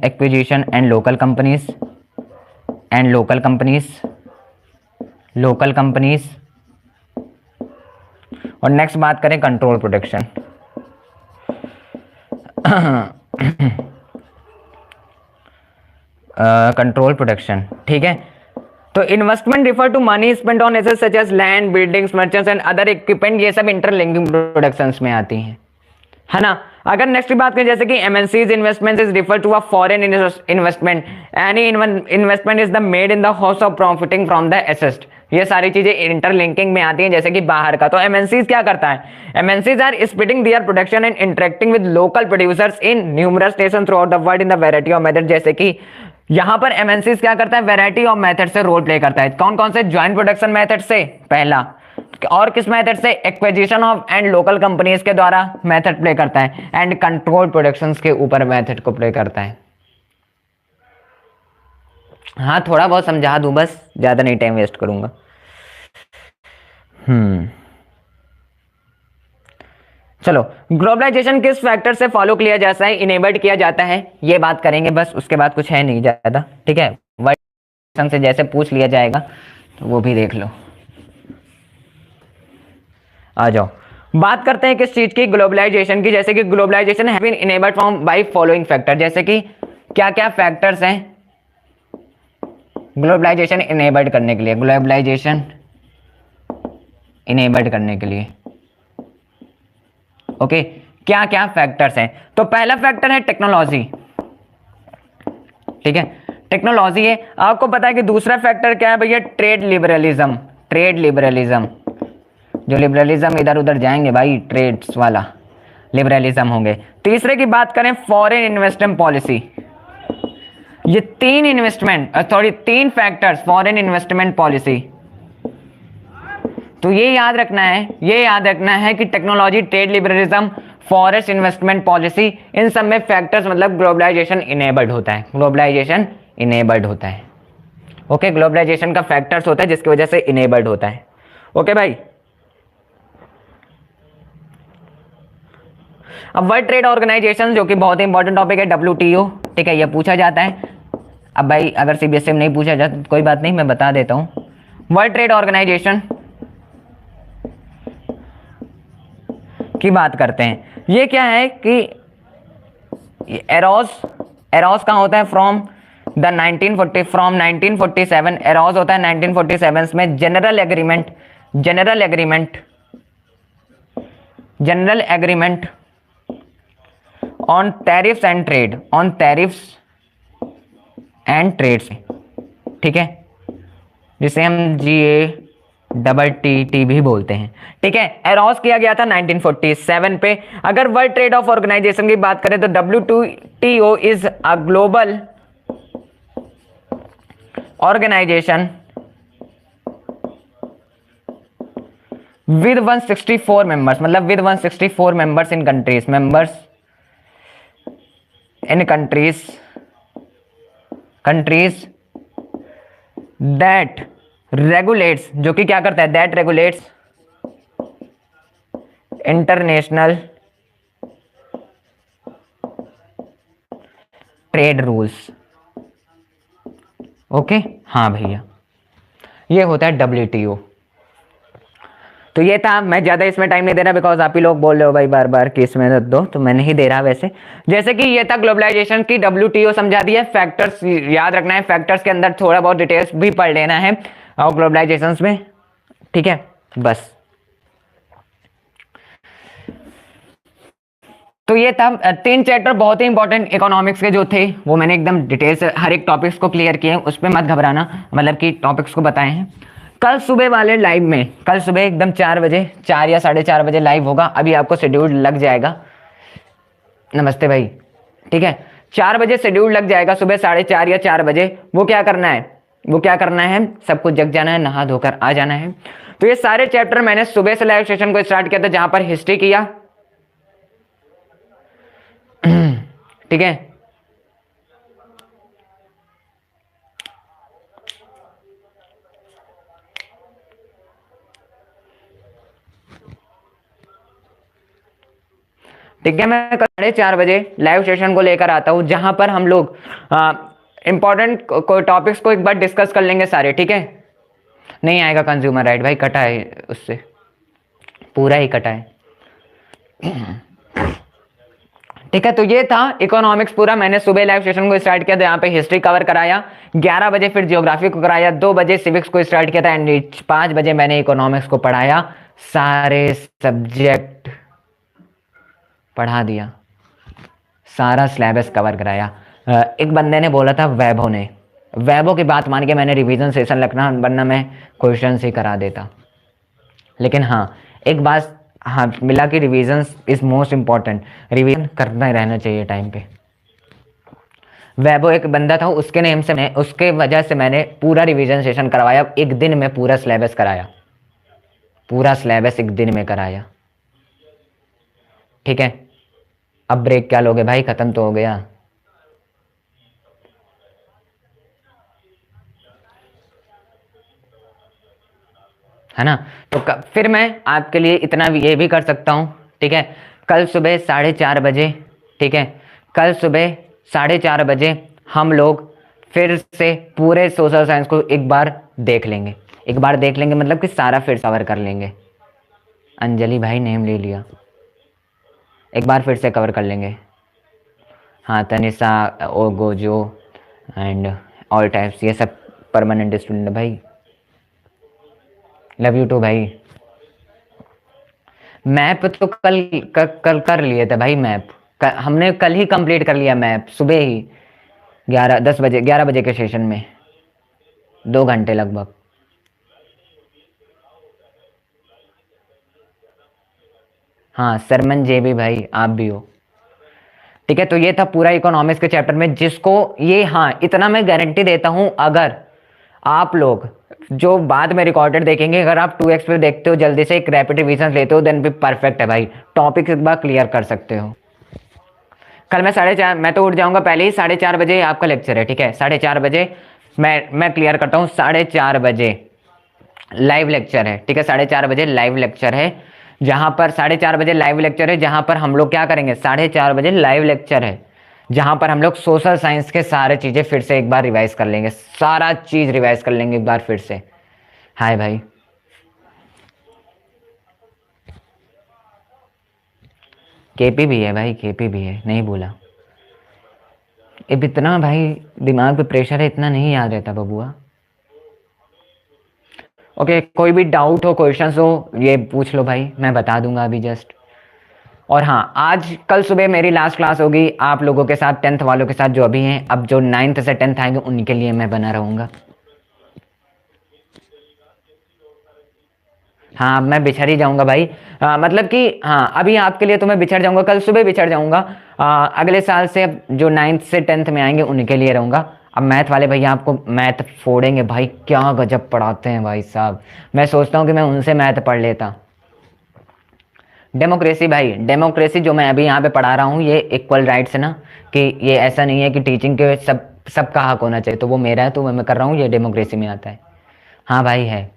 और नेक्स्ट बात करें कंट्रोल प्रोडक्शन। कंट्रोल प्रोडक्शन, ठीक है। तो investment refer to money spent on assets such as land, buildings, merchants and other equipment, ये सब इंटरलिंकिंग प्रोडक्शंस में आती हैं, है ना। अगर नेक्स्ट बात करें जैसे कि MNCs investment is refer to a foreign investment, any investment is the made in the hopes of profiting from the asset. ये सारी चीजें इंटरलिंकिंग में आती हैं, जैसे कि बाहर का। तो एमएनसीज क्या करता है, MNCs are splitting their production and interacting with local producers in numerous station throughout the world in the variety of method. जैसे कि यहां पर एमएनसीज क्या करता है, वैरायटी ऑफ मेथड से रोल प्ले करता है। कौन कौन से, ज्वाइंट प्रोडक्शन मेथड से पहला, और किस मेथड से, acquisition of and local companies के द्वारा मेथड प्ले करता है, एंड कंट्रोल प्रोडक्शंस के ऊपर मेथड को प्ले करता है। हाँ, थोड़ा बहुत समझा दूं बस, ज्यादा नहीं टाइम वेस्ट करूंगा। चलो, ग्लोबलाइजेशन किस फैक्टर से फॉलो किया जाता है, इनेबल्ड किया जाता है, ये बात करेंगे बस, उसके बाद कुछ है नहीं ज्यादा। ठीक है, वर्ड से जैसे पूछ लिया जाएगा तो वो भी देख लो। आ जाओ, बात करते हैं किस चीज की, ग्लोबलाइजेशन की। जैसे कि globalisation have been enabled from by following factor. जैसे कि क्या क्या फैक्टर्स हैं ग्लोबलाइजेशन इनेबल्ड करने के लिए, ओके, क्या क्या फैक्टर्स हैं। तो पहला फैक्टर है टेक्नोलॉजी, ठीक है, टेक्नोलॉजी है। आपको पता है कि दूसरा फैक्टर क्या है भैया, ट्रेड लिबरलिज्म, जो लिबरलिज्म इधर उधर जाएंगे भाई, ट्रेड्स वाला लिबरलिज्म होंगे। तीसरे की बात करें, फॉरेन इन्वेस्टमेंट पॉलिसी। ये 3 फैक्टर्स, फॉरेन इन्वेस्टमेंट पॉलिसी। तो ये याद रखना है कि technology, trade liberalism, foreign investment policy, इन सब में फैक्टर्स मतलब ग्लोबलाइजेशन इनेबल्ड होता है। ओके, ग्लोबलाइजेशन का फैक्टर्स होता है जिसकी वजह से इनेबल्ड होता है। ओके भाई, अब वर्ल्ड ट्रेड ऑर्गेनाइजेशन, जो कि बहुत ही इंपॉर्टेंट टॉपिक है, WTO। ठीक है, ये पूछा जाता है। अब भाई अगर सीबीएसई में नहीं पूछा जाता तो कोई बात नहीं, मैं बता देता हूं। वर्ल्ड ट्रेड ऑर्गेनाइजेशन की बात करते हैं, ये क्या है कि एरोस, एरोस कहाँ होता है, फ्रॉम 1947, एरोस होता है 1947 में। General agreement on tariffs and trade, on tariffs and trades, ठीक है, जिसे हम GATT भी बोलते हैं, ठीक है। एरोस किया गया था 1947 पे। अगर वर्ल्ड ट्रेड ऑफ ऑर्गेनाइजेशन की बात करें तो WTO is a global organization with 164 members, मतलब with 164 members in countries, members in countries that regulates, जो कि क्या करता है, that regulates international trade rules. Okay, हाँ भैया, ये होता है WTO। तो ये था, मैं ज़्यादा इसमें टाइम नहीं दे रहा बिकॉज आप ही लोग बोल रहे हो भाई बार बार कि इसमें रख दो, तो मैं नहीं दे रहा वैसे। जैसे कि ये था ग्लोबलाइजेशन की, WTO समझा दिया, फैक्टर्स याद रखना है, फैक्टर्स के अंदर थोड़ा बहुत डिटेल्स भी पढ़ लेना है और ग्लोबलाइजेशन में, ठीक है, बस। तो ये था 3 चैप्टर बहुत ही इंपॉर्टेंट इकोनॉमिक्स के जो थे, वो मैंने एकदम डिटेल से हर एक टॉपिक्स को क्लियर किए, उस पर मत घबराना, मतलब कि टॉपिक्स को बताए हैं। कल सुबह वाले लाइव में, कल सुबह एकदम 4 बजे, 4 या 4:30 बजे लाइव होगा, अभी आपको शेड्यूल लग जाएगा। नमस्ते भाई, ठीक है, 4 बजे शेड्यूल लग जाएगा, सुबह 4:30 या 4 बजे। वो क्या करना है, वो क्या करना है, सबको जग जाना है, नहा धोकर आ जाना है। तो ये सारे चैप्टर मैंने सुबह से लाइव सेशन को स्टार्ट किया था, जहां पर हिस्ट्री किया, ठीक है, ठीक है। मैं 4:30 बजे लाइव सेशन को लेकर आता हूं, जहां पर हम लोग इंपॉर्टेंट टॉपिक्स को एक बार डिस्कस कर लेंगे सारे, ठीक है। नहीं आएगा कंज्यूमर राइट भाई, कटा है उससे, पूरा ही कटा है, ठीक है। तो ये था इकोनॉमिक्स पूरा, मैंने सुबह लाइव सेशन को स्टार्ट किया था, यहाँ पे हिस्ट्री कवर कराया, 11 बजे फिर जियोग्राफी को कराया, 2 बजे सिविक्स को स्टार्ट किया था, एंड 5 बजे मैंने इकोनॉमिक्स को पढ़ाया, सारे सब्जेक्ट पढ़ा दिया, सारा सिलेबस कवर कराया। एक बंदे ने बोला था, वैभव ने, वैभव की बात मान के मैंने रिवीजन सेशन रखना, वरना मैं क्वेश्चन ही करा देता। लेकिन हाँ, एक बात हाँ मिला कि revision is most important, revision करना ही रहना चाहिए टाइम पे। वैभव एक बंदा था, उसके नेम से मैं, उसके वजह से मैंने पूरा रिवीजन सेशन करवाया, एक दिन में पूरा सिलेबस कराया, पूरा सिलेबस एक दिन में कराया, ठीक है। अब ब्रेक क्या लोगे भाई, खत्म तो हो गया, है ना। तो फिर मैं आपके लिए इतना ये भी कर सकता हूँ, ठीक है, कल सुबह 4:30 बजे, ठीक है, कल सुबह 4:30 बजे हम लोग फिर से पूरे सोशल साइंस को एक बार देख लेंगे, एक बार देख लेंगे, मतलब कि सारा फिर कवर कर लेंगे। अंजलि भाई नेम ले लिया, एक बार फिर से कवर कर लेंगे। हाँ, तनिषा, ओगोजो एंड ऑल टाइप्स, ये सब परमानेंट स्टूडेंट भाई, लव यू टू भाई। मैप तो कल कर लिए थे भाई, मैप हमने कल ही कंप्लीट कर लिया, मैप सुबह ही 11 बजे के सेशन में, 2 घंटे लगभग। हाँ सरमन जे भी भाई, आप भी हो, ठीक है। तो ये था पूरा इकोनॉमिक्स के चैप्टर में, जिसको ये, हाँ इतना मैं गारंटी देता हूं, अगर आप लोग जो बाद में रिकॉर्डेड देखेंगे, अगर आप 2x पे देखते हो, जल्दी से एक रैपिड रिवीजन लेते हो, देन भी परफेक्ट है भाई, टॉपिक एक बार क्लियर कर सकते हो। कल मैं 4:30, मैं तो उठ जाऊंगा पहले ही, 4:30 बजे आपका लेक्चर है, ठीक है, 4:30 बजे मैं क्लियर करता हूँ, 4:30 बजे लाइव लेक्चर है, ठीक है, 4:30 बजे लाइव लेक्चर है, जहां पर 4:30 बजे लाइव लेक्चर है, जहां पर हम लोग क्या करेंगे, 4:30 बजे लाइव लेक्चर है, जहां पर हम लोग सोशल साइंस के सारे चीजें फिर से एक बार रिवाइज कर लेंगे, सारा चीज रिवाइज कर लेंगे एक बार फिर से। हाय भाई, केपी भी है भाई, केपी भी है, नहीं बोला। अब इतना भाई दिमाग पे प्रेशर है, इतना नहीं याद रहता बबुआ। ओके, कोई भी डाउट हो, क्वेश्चंस हो, ये पूछ लो भाई, मैं बता दूंगा अभी जस्ट। और हाँ, आज कल सुबह मेरी लास्ट क्लास होगी आप लोगों के साथ, 10th वालों के साथ जो अभी हैं। अब जो 9th से 10th आएंगे उनके लिए मैं बना रहूँगा। हाँ, मैं बिछड़ ही जाऊंगा भाई। मतलब कि हाँ, अभी आपके लिए तो मैं बिछड़ जाऊंगा, कल सुबह बिछड़ जाऊंगा। अगले साल से अब जो 9th से 10th में आएंगे उनके लिए रहूंगा। अब मैथ वाले भैया आपको मैथ फोड़ेंगे भाई, क्या गजब पढ़ाते हैं भाई साहब। मैं सोचता हूँ कि मैं उनसे मैथ पढ़ लेता। डेमोक्रेसी भाई, डेमोक्रेसी जो मैं अभी यहाँ पे पढ़ा रहा हूँ, ये इक्वल राइट्स है ना, कि ये ऐसा नहीं है कि टीचिंग के सबका हक होना चाहिए, तो वो मेरा है तो मैं कर रहा हूँ, ये डेमोक्रेसी में आता है। हाँ भाई है।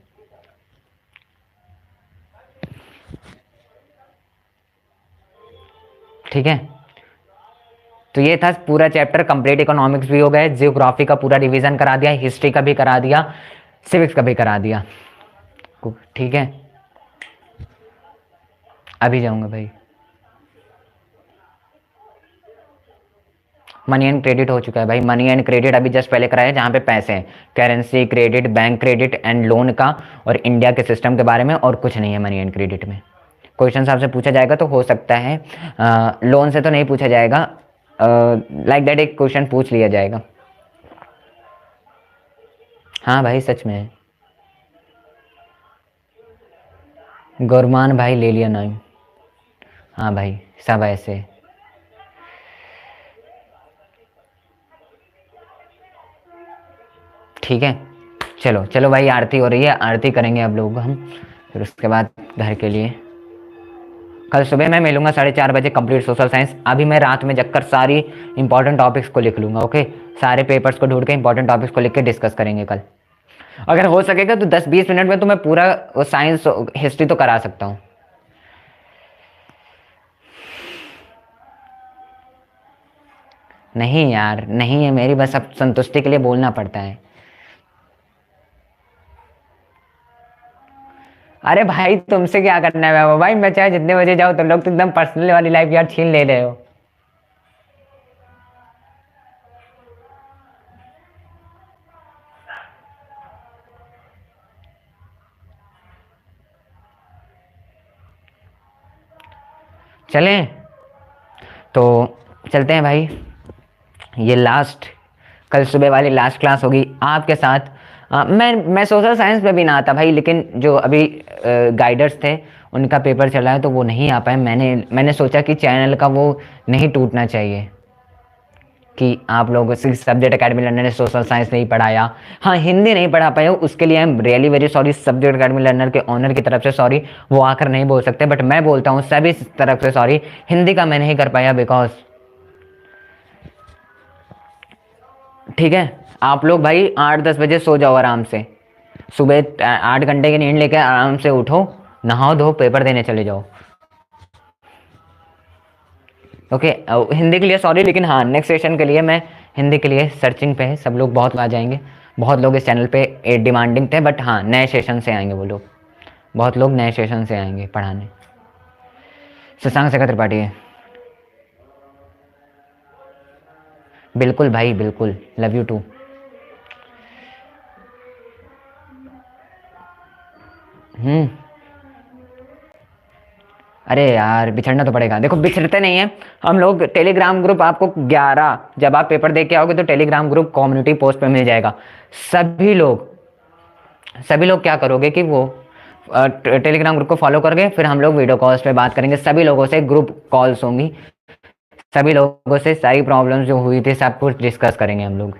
ठीक है, तो ये था पूरा चैप्टर कंप्लीट। इकोनॉमिक्स भी हो गए, जियोग्राफी का पूरा रिवीजन करा दिया, हिस्ट्री का भी करा दिया, सिविक्स का भी करा दिया। ठीक है, अभी जाऊंगा भाई। मनी एंड क्रेडिट हो चुका है भाई, मनी एंड क्रेडिट अभी जस्ट पहले कराया, जहाँ पे पैसे हैं, currency credit, bank credit and loan का, और इंडिया के सिस्टम के बारे में, और कुछ नहीं है मनी एंड क्रेडिट में। क्वेश्चन आपसे पूछा जाएगा तो हो सकता है लोन से तो नहीं पूछा जाएगा, लाइक दैट एक क्वेश्चन पूछ लिया जाएगा। हाँ भाई सच में है। गुरमान भाई ले लिया नाम। हाँ भाई सब ऐसे। ठीक है, चलो चलो भाई, आरती हो रही है, आरती करेंगे अब लोग हम, फिर उसके बाद घर के लिए। कल सुबह मैं मिलूंगा 4:30 बजे, कंप्लीट सोशल साइंस। अभी मैं रात में जगकर सारी इंपॉर्टेंट टॉपिक्स को लिख लूंगा। ओके, सारे पेपर्स को ढूंढ के इंपॉर्टेंट टॉपिक्स को लिख के डिस्कस करेंगे कल। अगर हो सकेगा तो 10-20 मिनट में तो मैं पूरा साइंस हिस्ट्री तो करा सकता हूँ। नहीं यार, नहीं है मेरी, बस अब संतुष्टि के लिए बोलना पड़ता है। अरे भाई तुमसे क्या करना है बाबा भाई, मैं चाहे जितने बजे जाऊँ, तुम लोग तो एकदम पर्सनल वाली लाइफ यार छीन ले रहे हो। चलें तो चलते हैं भाई, ये लास्ट, कल सुबह वाली लास्ट क्लास होगी आपके साथ। मैं सोशल साइंस में भी ना आता भाई, लेकिन जो अभी गाइडर्स थे उनका पेपर चला है तो वो नहीं आ पाए। मैंने सोचा कि चैनल का वो नहीं टूटना चाहिए, कि आप लोगों से सब्जेक्ट अकेडमी लर्नर ने सोशल साइंस नहीं पढ़ाया। हाँ, हिंदी नहीं पढ़ा पाए, उसके लिए I am really very sorry, subject academy learner के ऑनर की तरफ से सॉरी। वो आकर नहीं बोल सकते, बट मैं बोलता हूँ सभी तरफ से सॉरी। हिंदी का मैं नहीं कर पाया बिकॉज, ठीक है, आप लोग भाई 8-10 बजे सो जाओ आराम से, सुबह 8 घंटे की नींद लेकर आराम से उठो, नहाओ धो, पेपर देने चले जाओ। ओके, हिंदी के लिए सॉरी, लेकिन हाँ नेक्स्ट सेशन के लिए मैं हिंदी के लिए सर्चिंग पे है, सब लोग बहुत आ जाएंगे। बहुत लोग इस चैनल पे डिमांडिंग थे, बट हाँ नए सेशन से आएंगे वो लोग, बहुत लोग नए सेशन से आएंगे पढ़ाने। शशांक शेखर त्रिपाठी है, बिल्कुल भाई बिल्कुल, लव यू टू। हम्म, अरे यार बिछड़ना तो पड़ेगा, देखो बिछड़ते नहीं है हम लोग। टेलीग्राम ग्रुप आपको 11, जब आप पेपर दे के आओगे तो टेलीग्राम ग्रुप कम्युनिटी पोस्ट पे मिल जाएगा। सभी लोग क्या करोगे कि वो टेलीग्राम ग्रुप को फॉलो करके, फिर हम लोग वीडियो कॉल्स पे बात करेंगे, सभी लोगों से ग्रुप कॉल्स होंगी, सभी लोगों से सारी प्रॉब्लम्स जो हुई थी सब कुछ डिस्कस करेंगे हम लोग।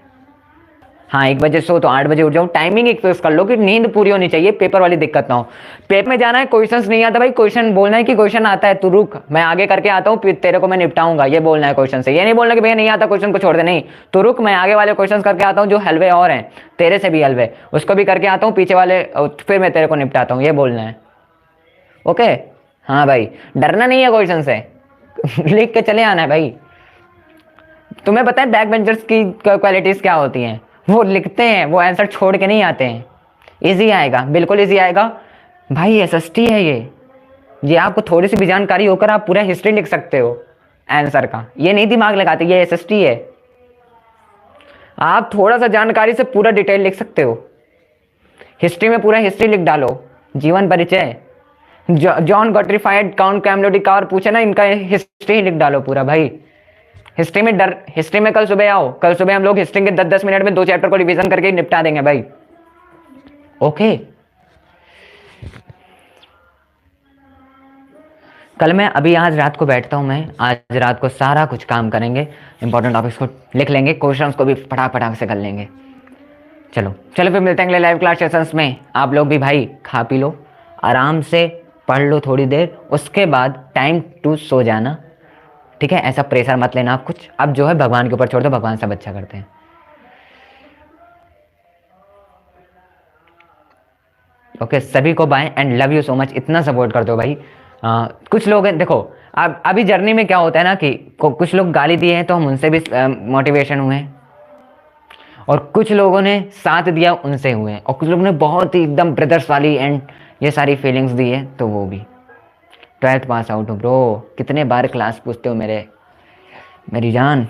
हाँ, 1 बजे सो तो 8 बजे उठ जाओ, टाइमिंग एक फिक्स कर लो कि नींद पूरी होनी चाहिए, पेपर वाली दिक्कत ना हो। पेपर में जाना है, क्वेश्चंस नहीं आता भाई, क्वेश्चन बोलना है कि क्वेश्चन आता है तू रुक, मैं आगे करके आता हूँ, फिर तेरे को मैं निपटाऊंगा, ये बोलना है क्वेश्चन से। ये नहीं बोलना कि भैया नहीं आता क्वेश्चन को छोड़ दे, नहीं, तू रुक, मैं आगे वाले क्वेश्चन करके आता हूँ जो हलवे और हैं, तेरे से भी हलवे, उसको भी करके आता हूँ, पीछे वाले फिर मैं तेरे को निपटाता हूँ, ये बोलना है। ओके, हाँ भाई, डरना नहीं है क्वेश्चन से लिख के चले आना है भाई। तुम्हें पता है बैक बेंचर्स की क्वालिटीज क्या होती हैं, वो लिखते हैं, वो आंसर छोड़ के नहीं आते हैं। इजी आएगा, बिल्कुल इजी आएगा भाई, एसएसटी है ये, ये आपको थोड़ी सी भी जानकारी होकर आप पूरा हिस्ट्री लिख सकते हो आंसर का, ये नहीं दिमाग लगाते, ये एसएसटी है। आप थोड़ा सा जानकारी से पूरा डिटेल लिख सकते हो। हिस्ट्री में पूरा हिस्ट्री लिख डालो, जीवन परिचय, जॉन गॉटफ्राइड काउंट कैमलोडी का और पूछे ना, इनका हिस्ट्री लिख डालो पूरा भाई। हिस्ट्री में कल सुबह आओ, कल सुबह हम लोग हिस्ट्री के 10-10 मिनट में 2 चैप्टर को रिवीजन करके निपटा देंगे भाई। ओके, कल मैं अभी आज रात को बैठता हूँ, मैं आज रात को सारा कुछ काम करेंगे, इंपॉर्टेंट टॉपिक्स को लिख लेंगे, क्वेश्चंस को भी फटाफट से कर लेंगे। चलो फिर मिलते हैं अगले लाइव क्लास सेशंस में। आप लोग भी भाई खा पी लो, आराम से पढ़ लो थोड़ी देर, उसके बाद टाइम टू सो जाना, ठीक है। ऐसा प्रेशर मत लेना आप कुछ, अब जो है भगवान के ऊपर छोड़ दो, भगवान सब अच्छा करते हैं। ओके, सभी को bye and love you so much, इतना सपोर्ट कर दो भाई। कुछ लोग हैं, देखो अब अभी जर्नी में क्या होता है ना कि कुछ लोग गाली दिए हैं तो हम उनसे भी मोटिवेशन हुए हैं, और कुछ लोगों ने साथ दिया उनसे हुए हैं, और कुछ लोगों ने बहुत ही एकदम ब्रदर्स वाली एंड ये सारी फीलिंग्स दी है, तो वो भी 12th पास आउट हो ब्रो। कितने बार क्लास पूछते हो मेरी जान।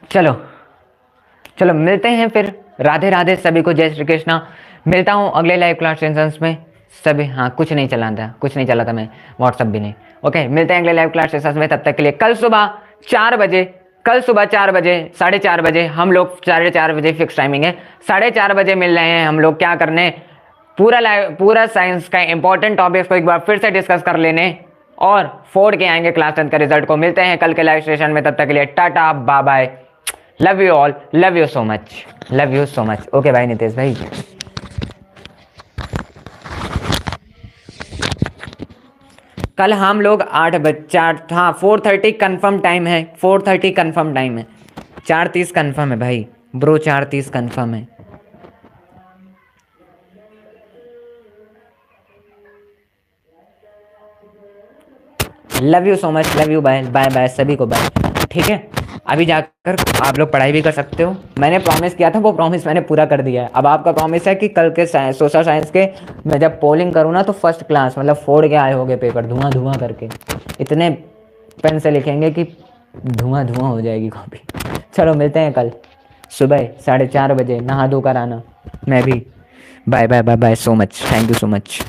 चलो मिलते हैं फिर। राधे राधे सभी को, जय श्री कृष्णा। मिलता हूँ अगले लाइव क्लास सेशंस में सभी। हाँ, कुछ नहीं चला था मैं, व्हाट्सअप भी नहीं। ओके, मिलते हैं अगले लाइव क्लास सेशंस में, तब तक के लिए कल सुबह 4 बजे, 4:30 बजे हम लोग, 4:30 बजे फिक्स टाइमिंग है, 4:30 बजे मिल रहे हैं हम लोग। क्या करने, पूरा साइंस का इंपॉर्टेंट टॉपिक्स को एक बार फिर से डिस्कस कर लेने और फोड़ के आएंगे क्लास 10 का रिजल्ट को। मिलते हैं कल के लाइव सेशन में, तब तक के लिए tata bye bye, love you all, love you so much. Okay भाई नितेश भाई। कल हम लोग 8 बजे, हाँ 4:30 कंफर्म टाइम है, 4:30 कंफर्म टाइम है, 4:30 कंफर्म है भाई ब्रो, 4:30 कंफर्म है। Love you so much, love you, bye bye सभी को बाय, ठीक है। अभी जाकर आप लोग पढ़ाई भी कर सकते हो, मैंने प्रॉमिस किया था वो प्रॉमिस मैंने पूरा कर दिया है। अब आपका प्रॉमिस है कि कल के सोशल साइंस के मैं जब पोलिंग करूँ ना तो फर्स्ट क्लास, मतलब फोड़ के आए होगे पेपर, धुआं करके, इतने पेन से लिखेंगे कि धुआं हो जाएगी कॉपी। चलो मिलते हैं कल सुबह 4:30 बजे, नहा धो कर आना, मैं भी। Bye so much, thank you so much.